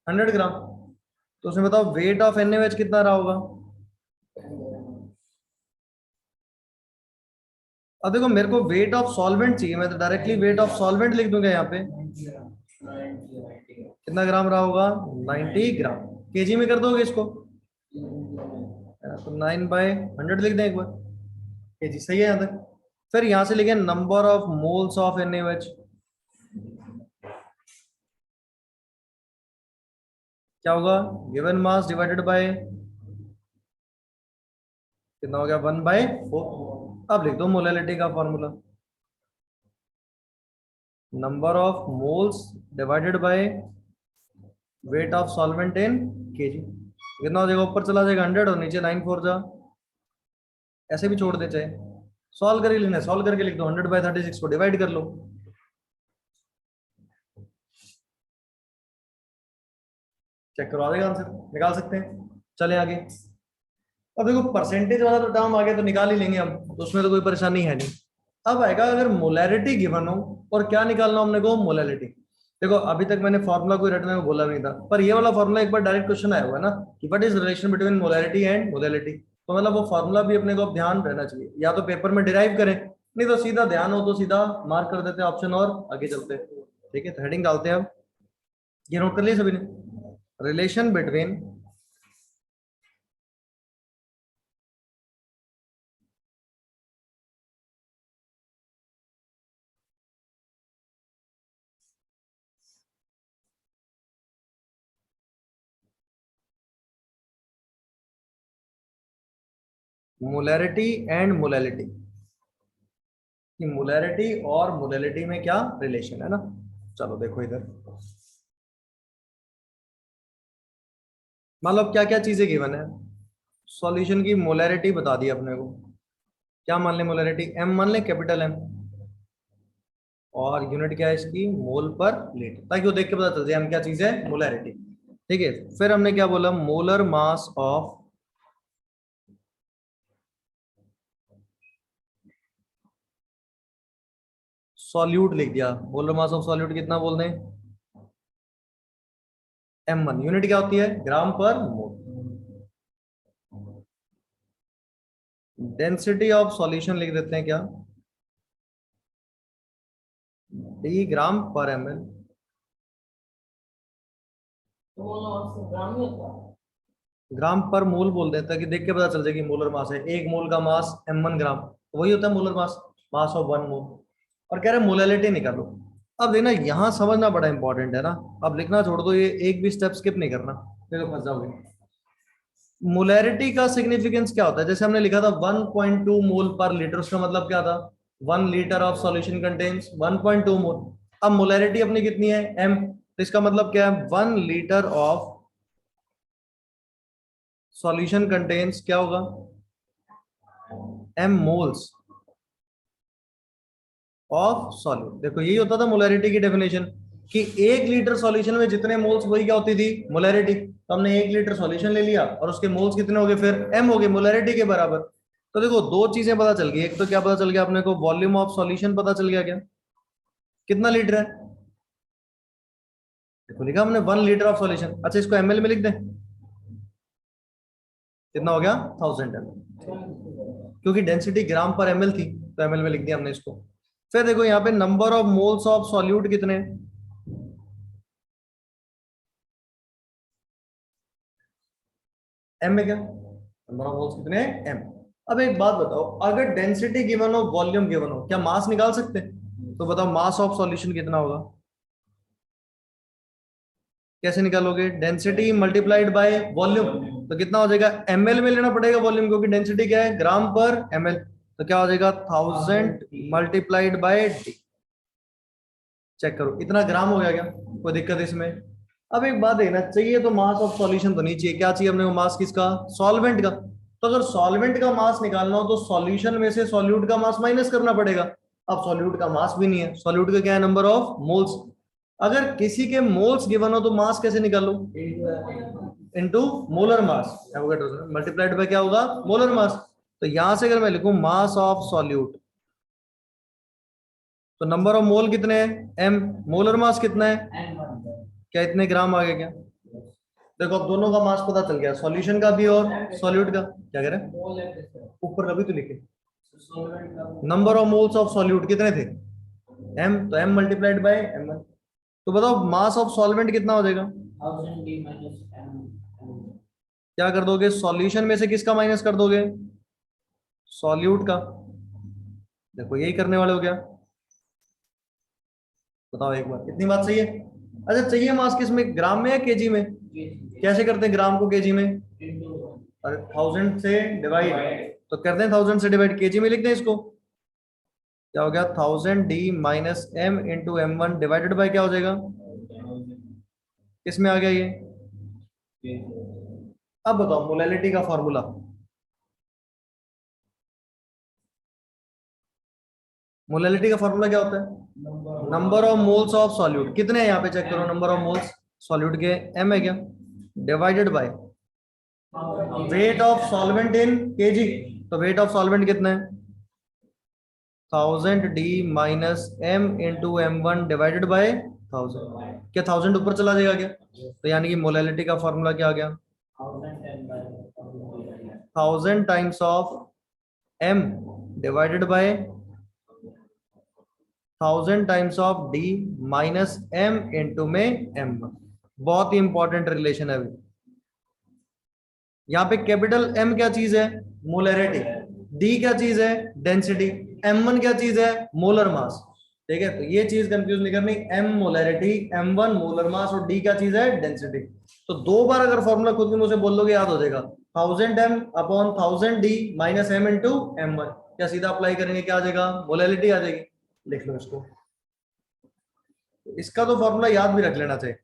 100 ग्राम। तो उसमें बताओ वेट ऑफ NaOH कितना रहा होगा? अब देखो मेरे को वेट ऑफ सॉल्वेंट चाहिए, मैं तो डायरेक्टली वेट ऑफ सॉल्वेंट लिख दूंगा यहाँ पे। कितना ग्राम रहा होगा? 90 ग्राम। केजी में कर दोगे इसको? तो 9/100 लिख दें एक बार। केजी सही है यहाँ तक। फिर यहाँ से लिखें number of moles of NaOH। क्या होगा? गिवन मास डिवाइडेड बाय कितना हो गया? 1/4। अब लिख दो मोलैलिटी का formula. Number of moles divided by weight of solvent in KG. कितना हो जाएगा, ऊपर चला जाएगा 100 और नीचे 9 4 जा, ऐसे भी छोड़ दे चाहे, सॉल्व करके लिखना है, सॉल्व करके लिख दो, 100/36 को डिवाइड कर लो। चेक करो, आ जाएगा आंसर, निकाल सकते हैं। चले आगे। अब देखो परसेंटेज वाला तो टर्म आ गया तो निकाल ही लेंगे हम, तो उसमें तो कोई परेशानी है नहीं। अब आएगा अगर मोलैरिटी गिवन हो और क्या निकालना हमने को, मोलैरिटी। देखो अभी तक मैंने फॉर्मूला कोई रटने में बोला नहीं था, पर ये वाला फॉर्मूला एक बार डायरेक्ट क्वेश्चन आया हुआ है ना कि what is relation between molarity and molality, तो मतलब वो फॉर्मूला भी अपने को अब ध्यान रहना चाहिए, या तो पेपर में डिराइव करें, नहीं तो सीधा ध्यान हो तो सीधा मार्क कर देते हैं ऑप्शन और आगे चलते हैं। ठीक है, तो हेडिंग डालते हैं अब, ये नोट कर लिया सभी ने, relation between molarity and molality, कि मोलैरिटी और मोलैलिटी में क्या रिलेशन है ना। चलो देखो इधर, मतलब क्या क्या चीजें गिवन है, सॉल्यूशन की मोलैरिटी बता दी अपने को, क्या मान ले मोलैरिटी, एम मान ले, कैपिटल एम, और यूनिट क्या है इसकी, मोल पर लीटर, ताकि वो देख के पता चल जाए हम क्या चीज है, मोलैरिटी। ठीक है, फिर हमने क्या बोला, मोलर मास ऑफ सॉल्यूट लिख दिया, मोलर मास ऑफ सॉल्यूट कितना बोल दें, M1, यूनिट क्या होती है, ग्राम पर मोल। डेंसिटी ऑफ सॉल्यूशन लिख देते हैं क्या, डी ग्राम पर ml। ग्राम पर मोल बोल देता है कि देख के पता चल जाएगी मोलर मास है, एक मोल का मास M1 ग्राम, तो वही होता है मोलर मास, मास ऑफ 1 मोल। और कह रहे हैं मोलैलिटी निकालो। अब देखना यहाँ समझना बड़ा इंपॉर्टेंट है ना, अब लिखना छोड़ दो, ये एक भी स्टेप स्किप नहीं करना, फिर तो फंस जाओगे। मोलैरिटी का सिग्निफिकेंस क्या होता है, जैसे हमने लिखा था 1.2 मोल पर लीटर, उसका मतलब क्या था, 1 लीटर ऑफ सॉल्यूशन कंटेन्स 1.2 मोल। अब मोलैरिटी अपनी कितनी है, m, तो इसका मतलब क्या है, 1 लीटर ऑफ सॉल्यूशन कंटेन्स क्या होगा, m मोल्स ऑफ सॉल्यूट। देखो यही होता था मोलैरिटी की डेफिनेशन, कि 1 लीटर सॉल्यूशन में जितने मोल्स, वही क्या होती थी, मोलैरिटी। तो हमने 1 लीटर सॉल्यूशन ले लिया और उसके मोल्स कितने हो गए, फिर m हो गए, मोलैरिटी के बराबर। तो देखो दो चीजें पता चल गई, एक तो क्या पता चल गया अपने को, वॉल्यूम ऑफ सॉल्यूशन पता चल गया, क्या कितना लीटर है, देखो लिखा हमने 1 लीटर ऑफ सॉल्यूशन। अच्छा इसको ml में लिख दें, कितना हो गया, 1000 ml, क्योंकि डेंसिटी ग्राम पर ml थी तो ml में लिख दिया हमने इसको। फिर देखो यहाँ पे number of moles of solute कितने हैं, m में क्या, नंबर ऑफ मोल्स कितने हैं, m। अब एक बात बताओ, अगर डेंसिटी गिवन हो, वॉल्यूम गिवन हो, क्या मास निकाल सकते हैं, तो बताओ मास ऑफ सॉल्यूशन कितना होगा, कैसे निकालोगे, डेंसिटी मल्टीप्लाइड बाय वॉल्यूम, तो कितना हो जाएगा, ml में लेना पड़ेगा वॉल्यूम, क्योंकि डेंसिटी क्या है, ग्राम पर ml, तो क्या हो जाएगा 1000 मल्टीप्लाइड बाय d। चेक करो इतना ग्राम हो गया क्या, कोई दिक्कत इसमें। अब एक बात देखना चाहिए, तो मास ऑफ सॉल्यूशन तो नहीं चाहिए, क्या चाहिए अपने को, मास किसका, सॉल्वेंट का। तो अगर सॉल्वेंट का मास निकालना हो तो सॉल्यूशन में से सॉल्यूट का मास माइनस करना पड़ेगा। अब सॉल्यूट का मास भी नहीं है, सॉल्यूट का क्या है, नंबर ऑफ मोल्स। अगर किसी के मोल्स गिवन हो तो मास कैसे निकालो, into molar mass, multiplied by क्या होगा, मोलर मास। तो यहां से अगर मैं लिखूं मास ऑफ सॉल्यूट, तो नंबर ऑफ मोल कितने हैं, m, मोलर मास कितना है, क्या इतने ग्राम आ गए क्या। देखो अब दोनों का मास पता चल गया, सॉल्यूशन का भी और सॉल्यूट का, क्या कह रहे हैं, ऊपर का भी तो लिखे, number of moles of solute कितने थे, m, तो m मल्टीप्लाइड बाय m1। तो बताओ मास ऑफ सॉल्वेंट कितना हो जाएगा, क्या कर दोगे, सॉल्यूशन में से किसका माइनस कर दोगे, सॉल्यूट का। देखो यही करने वाले हो गया, बताओ एक बार, इतनी बात सही है। अच्छा चाहिए मास किस में, ग्राम में या केजी में, कैसे करते हैं ग्राम को केजी में, अरे 1000 से डिवाइड, तो करते हैं 1000 से डिवाइड, केजी में लिखते हैं इसको। क्या हो गया, 1000 D - m/m1 डिवाइडेड बाय क्या हो जाएगा, किसमें आ गया ये। अब बताओ मोलैलिटी का फॉर्मूला। मोलैलिटी का फॉर्मूला क्या होता है, number of moles of solute, कितने हैं यहाँ पे चेक करो, नंबर ऑफ मोल्स सॉल्यूट के m है क्या, divided by weight of solvent in KG. तो वेट ऑफ सॉल्वेंट कितना है, 1000 D - m/m1 डिवाइडेड बाय 1000। क्या 1000 ऊपर चला जाएगा क्या, तो यानी कि मोलैलिटी का फॉर्मूला क्या आ गया, 1000 times of m divided by 1000 times of d - m में m1। बहुत ही इंपॉर्टेंट रिलेशन है अभी। यहाँ पे कैपिटल M क्या चीज है, मोलैरिटी, D क्या चीज है, डेंसिटी, M1 क्या चीज है, मोलर मास। ठीक है, तो ये चीज कंफ्यूज नहीं करनी, M molarity, M1 molar mass और D क्या चीज है, डेंसिटी। तो दो बार अगर फॉर्मूला खुद के मुंह से बोल दोगे याद हो जाएगा, 1000m/1000d - m/m1। क्या सीधा अप्लाई करेंगे क्या आ जाएगा, मोलैरिटी आ जाएगी। लिख लो इसको, इसका तो फॉर्मूला याद भी रख लेना चाहिए।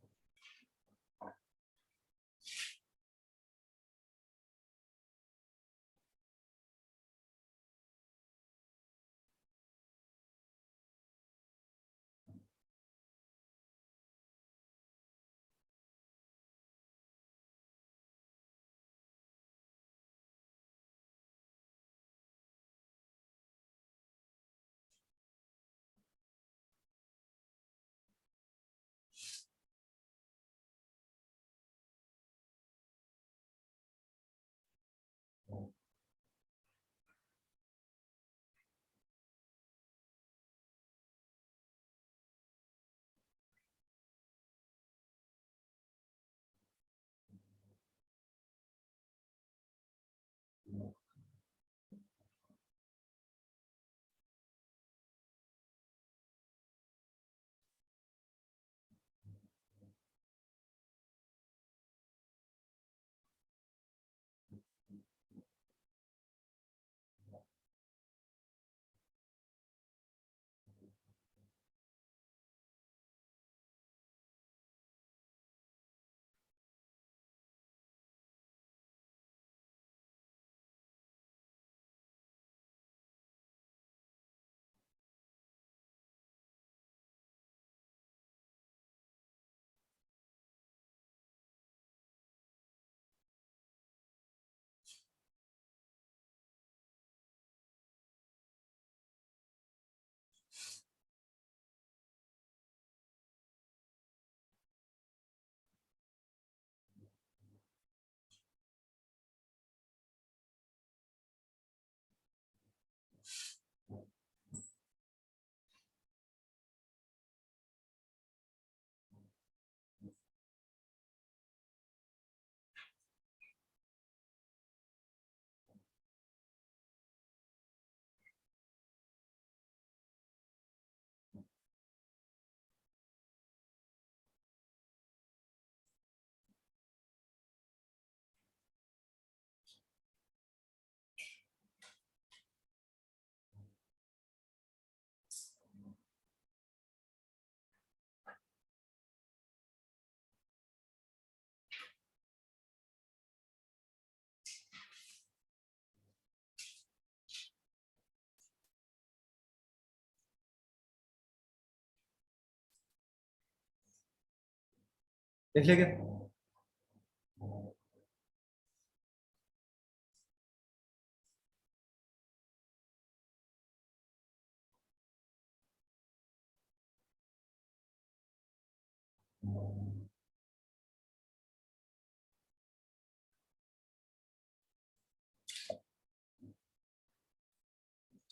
लिख लिया क्या,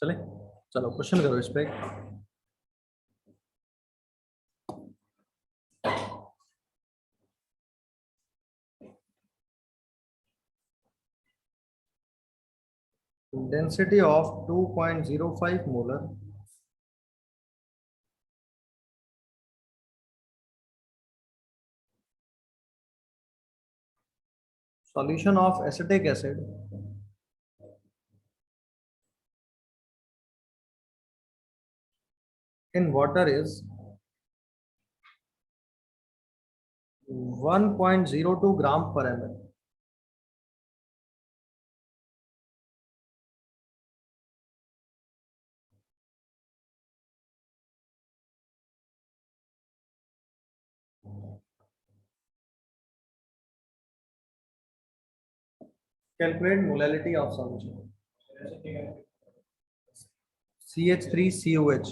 चले, चलो क्वेश्चन करो इस पे। Density of 2.05 molar solution of acetic acid in water is 1.02 gram per ml. Calculate molality of solution. CH3COH.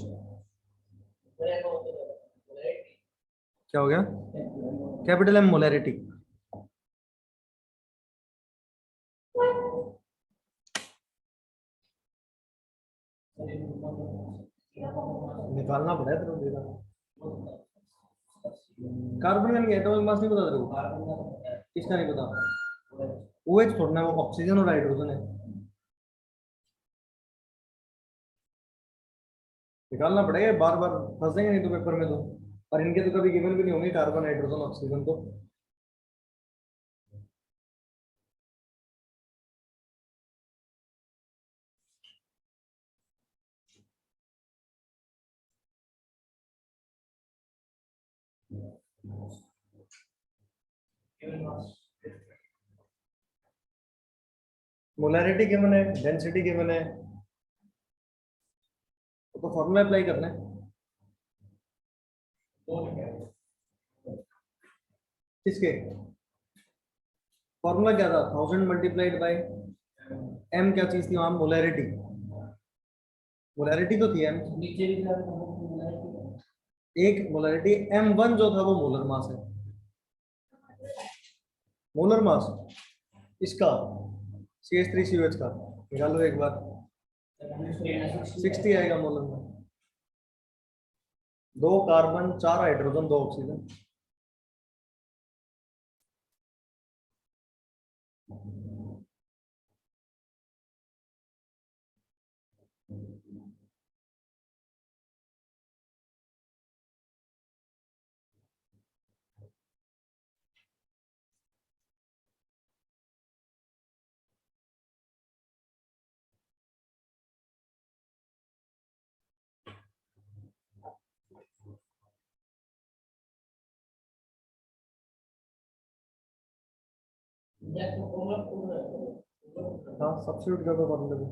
क्या हो गया? Capital M molarity. निकालना पड़ा तेरे को. कार्बन का नहीं, एटॉमिक मास नहीं पता तेरे को? किसका नहीं पता? OH थोड़ा ना, वो ऑक्सीजन और हाइड्रोजन है. निकालना पड़ेगा, बार बार फंसेंगे नहीं तो पेपर में तो. और इनके तो कभी गिवन भी नहीं होंगे कार्बन हाइड्रोजन ऑक्सीजन तो. मोलैरिटी गिवन है, डेंसिटी गिवन है, तो फॉर्मूला अप्लाई करना है. किसके? फॉर्मूला क्या था? 1000 मल्टीप्लाइड बाय एम. क्या चीज थी वहां? मोलैरिटी. मोलैरिटी तो थी एम. एक मोलैरिटी M1 जो था वो मोलर मास है. मोलर मास इसका CH3COH का निकालो एक बार. 60 आएगा मोलर में. 2 कार्बन, 4 हाइड्रोजन, 2 ऑक्सीजन. हाँ, सब्स्टिट्यूट कर दो फॉर्मूले को.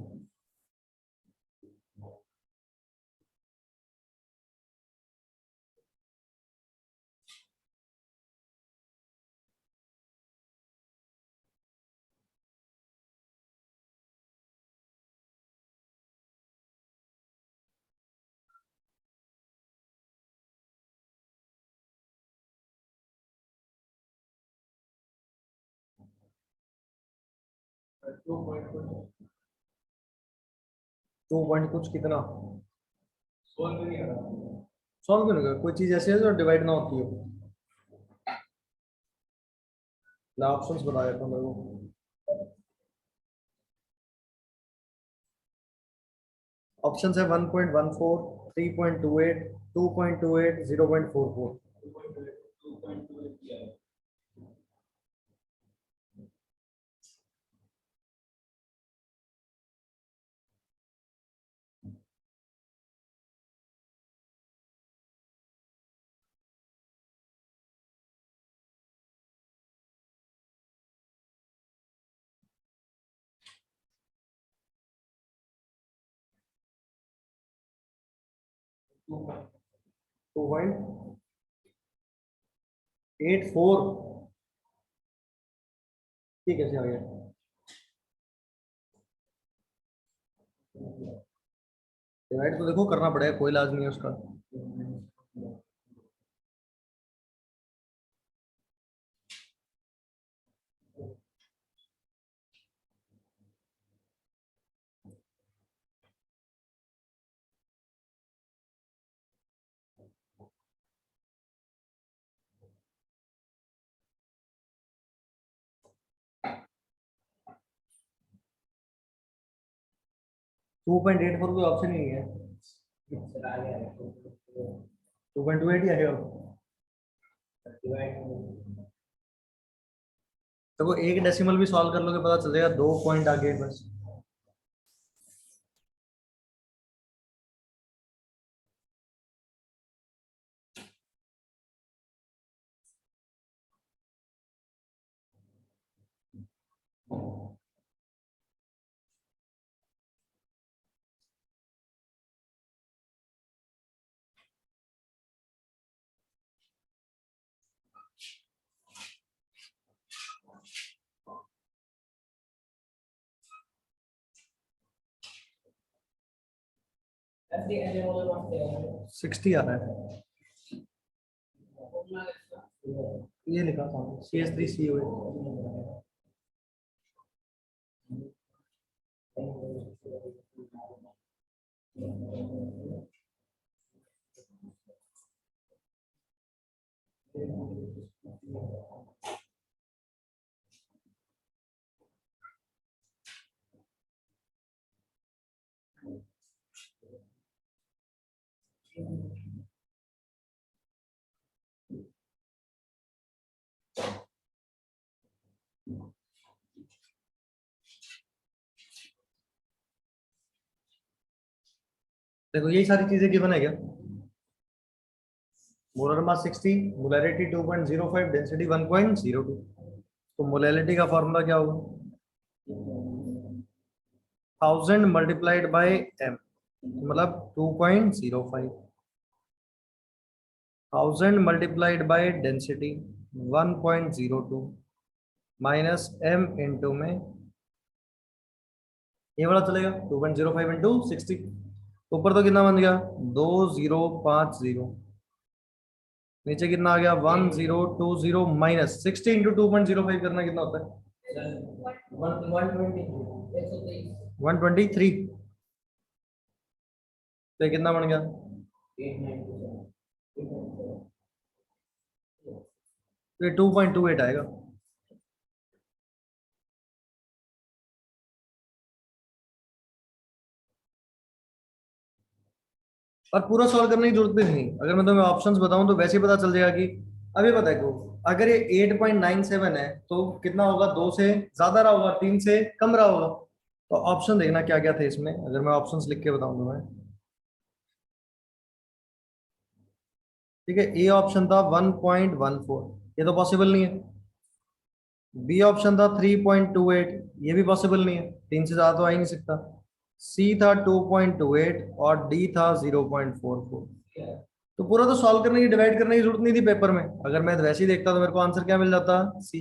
टू पॉइंट कुछ कितना? सॉल्व नहीं होगा. कोई चीज ऐसी है जो डिवाइड ना होती हो. मैं ऑप्शंस बता देता हूँ मेरे को. ऑप्शन है 1.14, 3.28, 2.28, 0.44. 2.84. ठीक है, कैसे आ गया? डिवाइड तो देखो करना पड़ेगा, कोई इलाज नहीं है उसका. 2.84 कोई ऑप्शन ही नहीं है. 2.28 ही आएगा. तो वो एक डेसिमल भी सॉल्व कर लोगे पता चल जाएगा, 2 पॉइंट आगे बस. 60 आ रहा है, ये लिखा था CH3COA। देखो यही सारी चीजें गिवन है क्या, मोलर मास 60, मोलैरिटी 2.05, डेंसिटी 1.02। तो मोलैलिटी का फॉर्मूला क्या होगा, 1000 मल्टीप्लाइड बाय m, मतलब 2.05, 1000 multiplied by density 1.02 minus m into में ये वाला चलेगा 2.05 इंटू 60, ऊपर तो कितना बन गया 2050, नीचे कितना आ गया 1020 माइनस 60 इंटू 2.05 करना कितना होता है 123, तो कितना बन गया, तो 2.28 आएगा। और पूरा सॉल्व करने की जरूरत भी नहीं, अगर मैं तुम्हें ऑप्शंस बताऊं तो वैसे ही पता चल जाएगा कि अभी पता है को अगर ये 8.97 है तो कितना होगा, 2 से ज्यादा रहा होगा, 3 से कम रहा होगा। तो ऑप्शन देखना क्या क्या थे इसमें, अगर मैं ऑप्शंस लिख के बताऊं तुम्हें। ठीक है, ए ऑप्शन था 1.14, ये तो पॉसिबल नहीं है। बी ऑप्शन था 3.28, ये भी पॉसिबल नहीं है, 3 से ज्यादा तो आ ही नहीं सकता। सी था 2.28 और डी था 0.44। तो पूरा तो सॉल्व करने की, डिवाइड करने की जरूरत नहीं थी पेपर में, अगर मैं वैसे ही देखता तो मेरे को आंसर क्या मिल जाता, सी।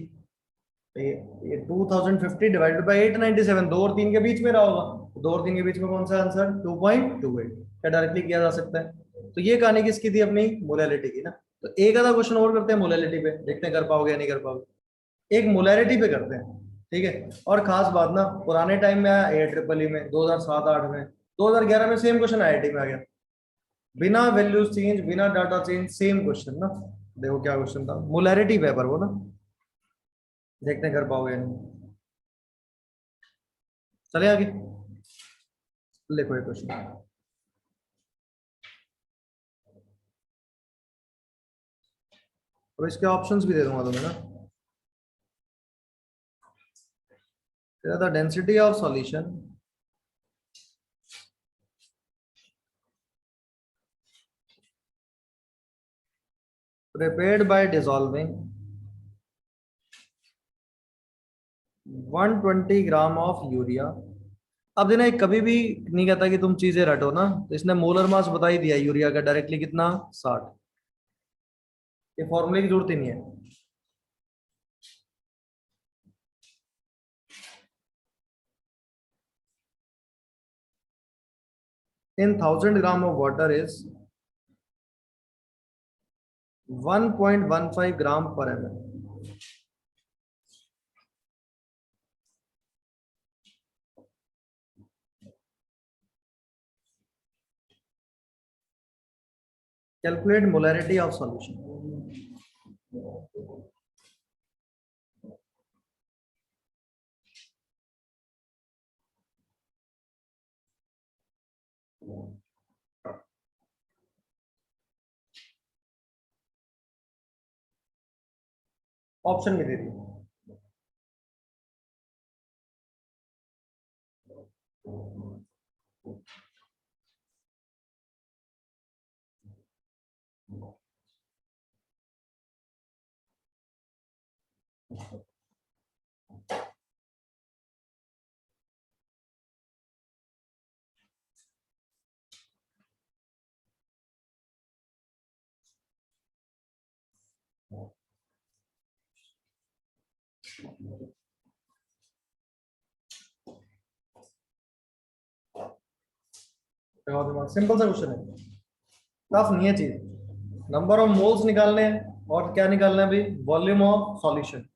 ये 2050 डिवाइडेड बाई 897, 2 और 3 के बीच में रहा होगा, 2 और 3 के बीच में कौन सा आंसर 2.28, क्या डायरेक्टली किया जा सकता है। तो ये कहानी किसकी थी, अपनी मोलैलिटी की ना। तो एक आधा क्वेश्चन और करते हैं मोलैलिटी पे, देखते हैं कर पाओगे या नहीं कर पाओगे। एक मोलैरिटी पे करते हैं, ठीक है। और खास बात ना, पुराने टाइम में आया AIEEE में 2007-8 में, 2011 में सेम क्वेश्चन IIT में आ गया, बिना वैल्यूज चेंज, बिना डाटा चेंज, सेम क्वेश्चन ना। देखो क्या क्वेश्चन था, मोलैरिटी पेपर वो ना, देखते हैं कर पाओगे या नहीं। चले आगे, लिखो ये क्वेश्चन। और इसके ऑप्शंस भी दे दूंगा तुम्हें ना। The density of solution prepared by dissolving 120 gram of urea. अब देना, एक कभी भी नहीं कहता कि तुम चीजें रटो ना, तो इसने मोलर मास बता ही दिया यूरिया का डायरेक्टली कितना, 60। ये फॉर्मूले की जरूरत ही नहीं है। इन 1000 ग्राम ऑफ वाटर इज 1.15 ग्राम पर ml। Calculate molarity of solution. Option भी दे दी। लगाओ दिमाग, सिंपल सा क्वेश्चन है, टफ नहीं है चीज। नंबर ऑफ मोल्स निकालने हैं और क्या निकालना है भाई, वॉल्यूम ऑफ सॉल्यूशन।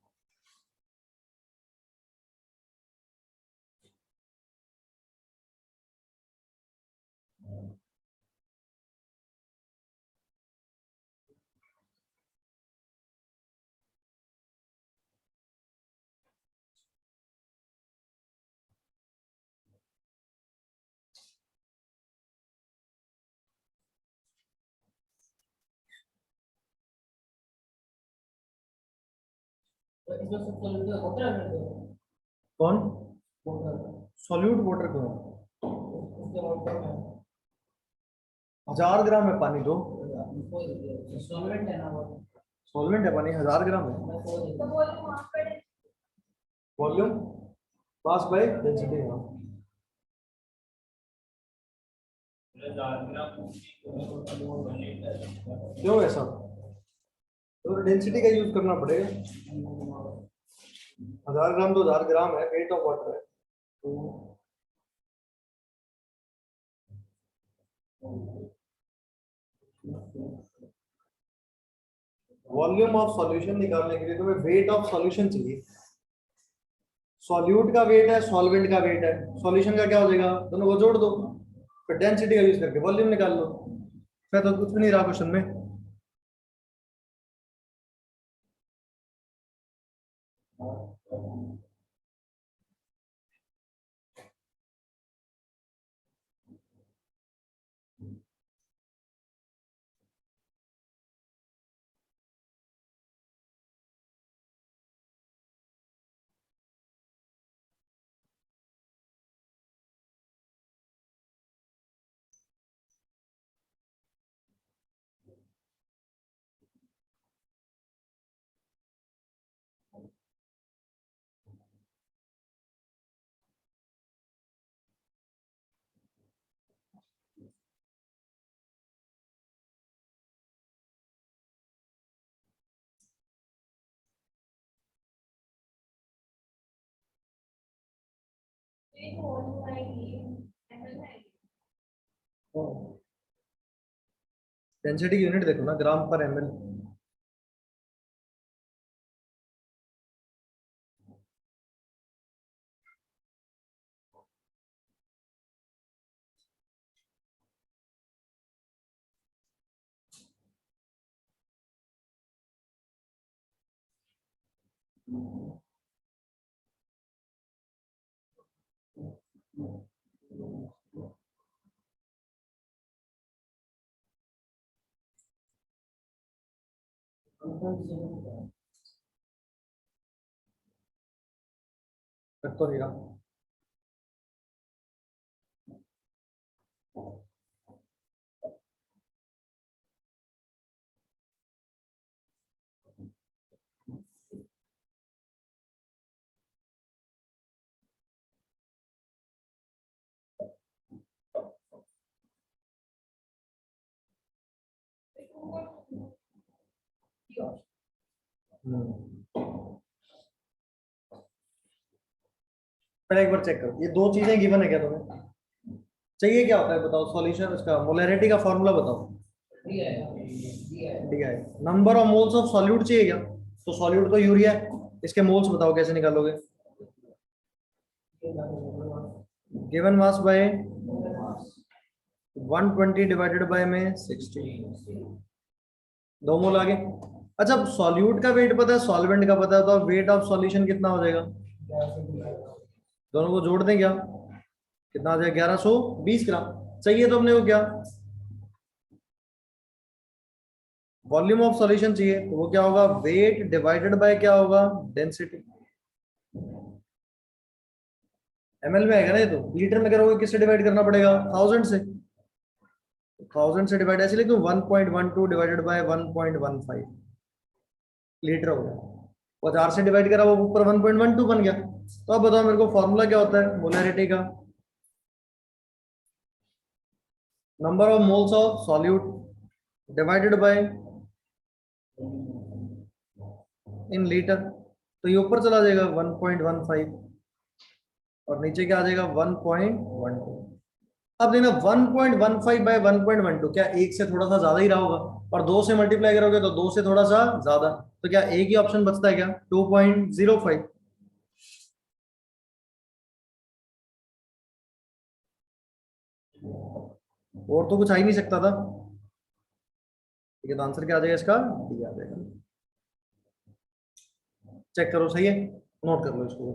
कौन सॉल्यूट वाटर क्यों है? 1000 ग्राम है पानी, दो सॉल्वेंट है पानी, 1000 ग्राम है। वॉल्यूम पास बाय डेंसिटी है। क्यों ऐसा, तो डेंसिटी का यूज करना पड़ेगा। 1000 ग्राम तो 1000 ग्राम है, वेट ऑफ वाटर है। वॉल्यूम ऑफ सॉल्यूशन निकालने के लिए तुम्हें वेट ऑफ सॉल्यूशन चाहिए। सॉल्यूट का वेट है, सॉल्वेंट का वेट है, सॉल्यूशन का क्या हो जाएगा, दोनों को जोड़ दो, फिर डेंसिटी का यूज करके वॉल्यूम निकाल लो। फिर तो कुछ भी नहीं रहा क्वेश्चन में। डेंसिटी की यूनिट देखो ना, ग्राम पर एमएल। तो नहीं रहा। पहले एक बार चेक करो, ये दो चीजें गिवन है क्या तुम्हें, चाहिए क्या होता है बताओ, सॉल्यूशन, उसका मोलैरिटी का फॉर्मूला बताओ। D I. Number of moles of solute चाहिए क्या, तो सॉल्यूट तो यूरिया है, इसके मोल्स बताओ कैसे निकालोगे। Given mass by 120 divided by में 60, 2 मोल आगे। अच्छा, सॉल्यूट का वेट पता है, सॉल्वेंट का पता है, तो वेट ऑफ सॉल्यूशन कितना हो जाएगा, दोनों को जोड़ दें क्या, कितना आ जाएगा, 1120 ग्राम। चाहिए तो अपने को क्या, वॉल्यूम ऑफ सॉल्यूशन चाहिए, तो वो क्या होगा, वेट डिवाइडेड बाय क्या होगा, डेंसिटी। एमएल में आएगा ना ये, तो लीटर में करोगे किससे डिवाइड करना पड़ेगा, 1000 से। 1000 से डिवाइड ऐसे लिख दूं, 1.12 डिवाइडेड बाय 1.15 लीटर हो गया। और 4 से डिवाइड करा, वो ऊपर 1.12 बन गया। तो अब बताओ मेरे को फॉर्मूला क्या होता है मोलैरिटी का, number of moles of solute divided by in litre. तो ये ऊपर चला जाएगा 1.15 और नीचे क्या आ जाएगा 1.12। अब देखना 1.15 बाय 1.12, क्या एक से थोड़ा सा ज्यादा ही रहा होगा, और दो से मल्टीप्लाई करोगे तो दो से थोड़ा सा ज्यादा, तो क्या एक ही ऑप्शन बचता है क्या, 2.05। और तो कुछ आ ही नहीं सकता था। ठीक है, तो आंसर क्या आ जाएगा इसका, डी आ जाएगा। चेक करो सही है, नोट कर लो इसको।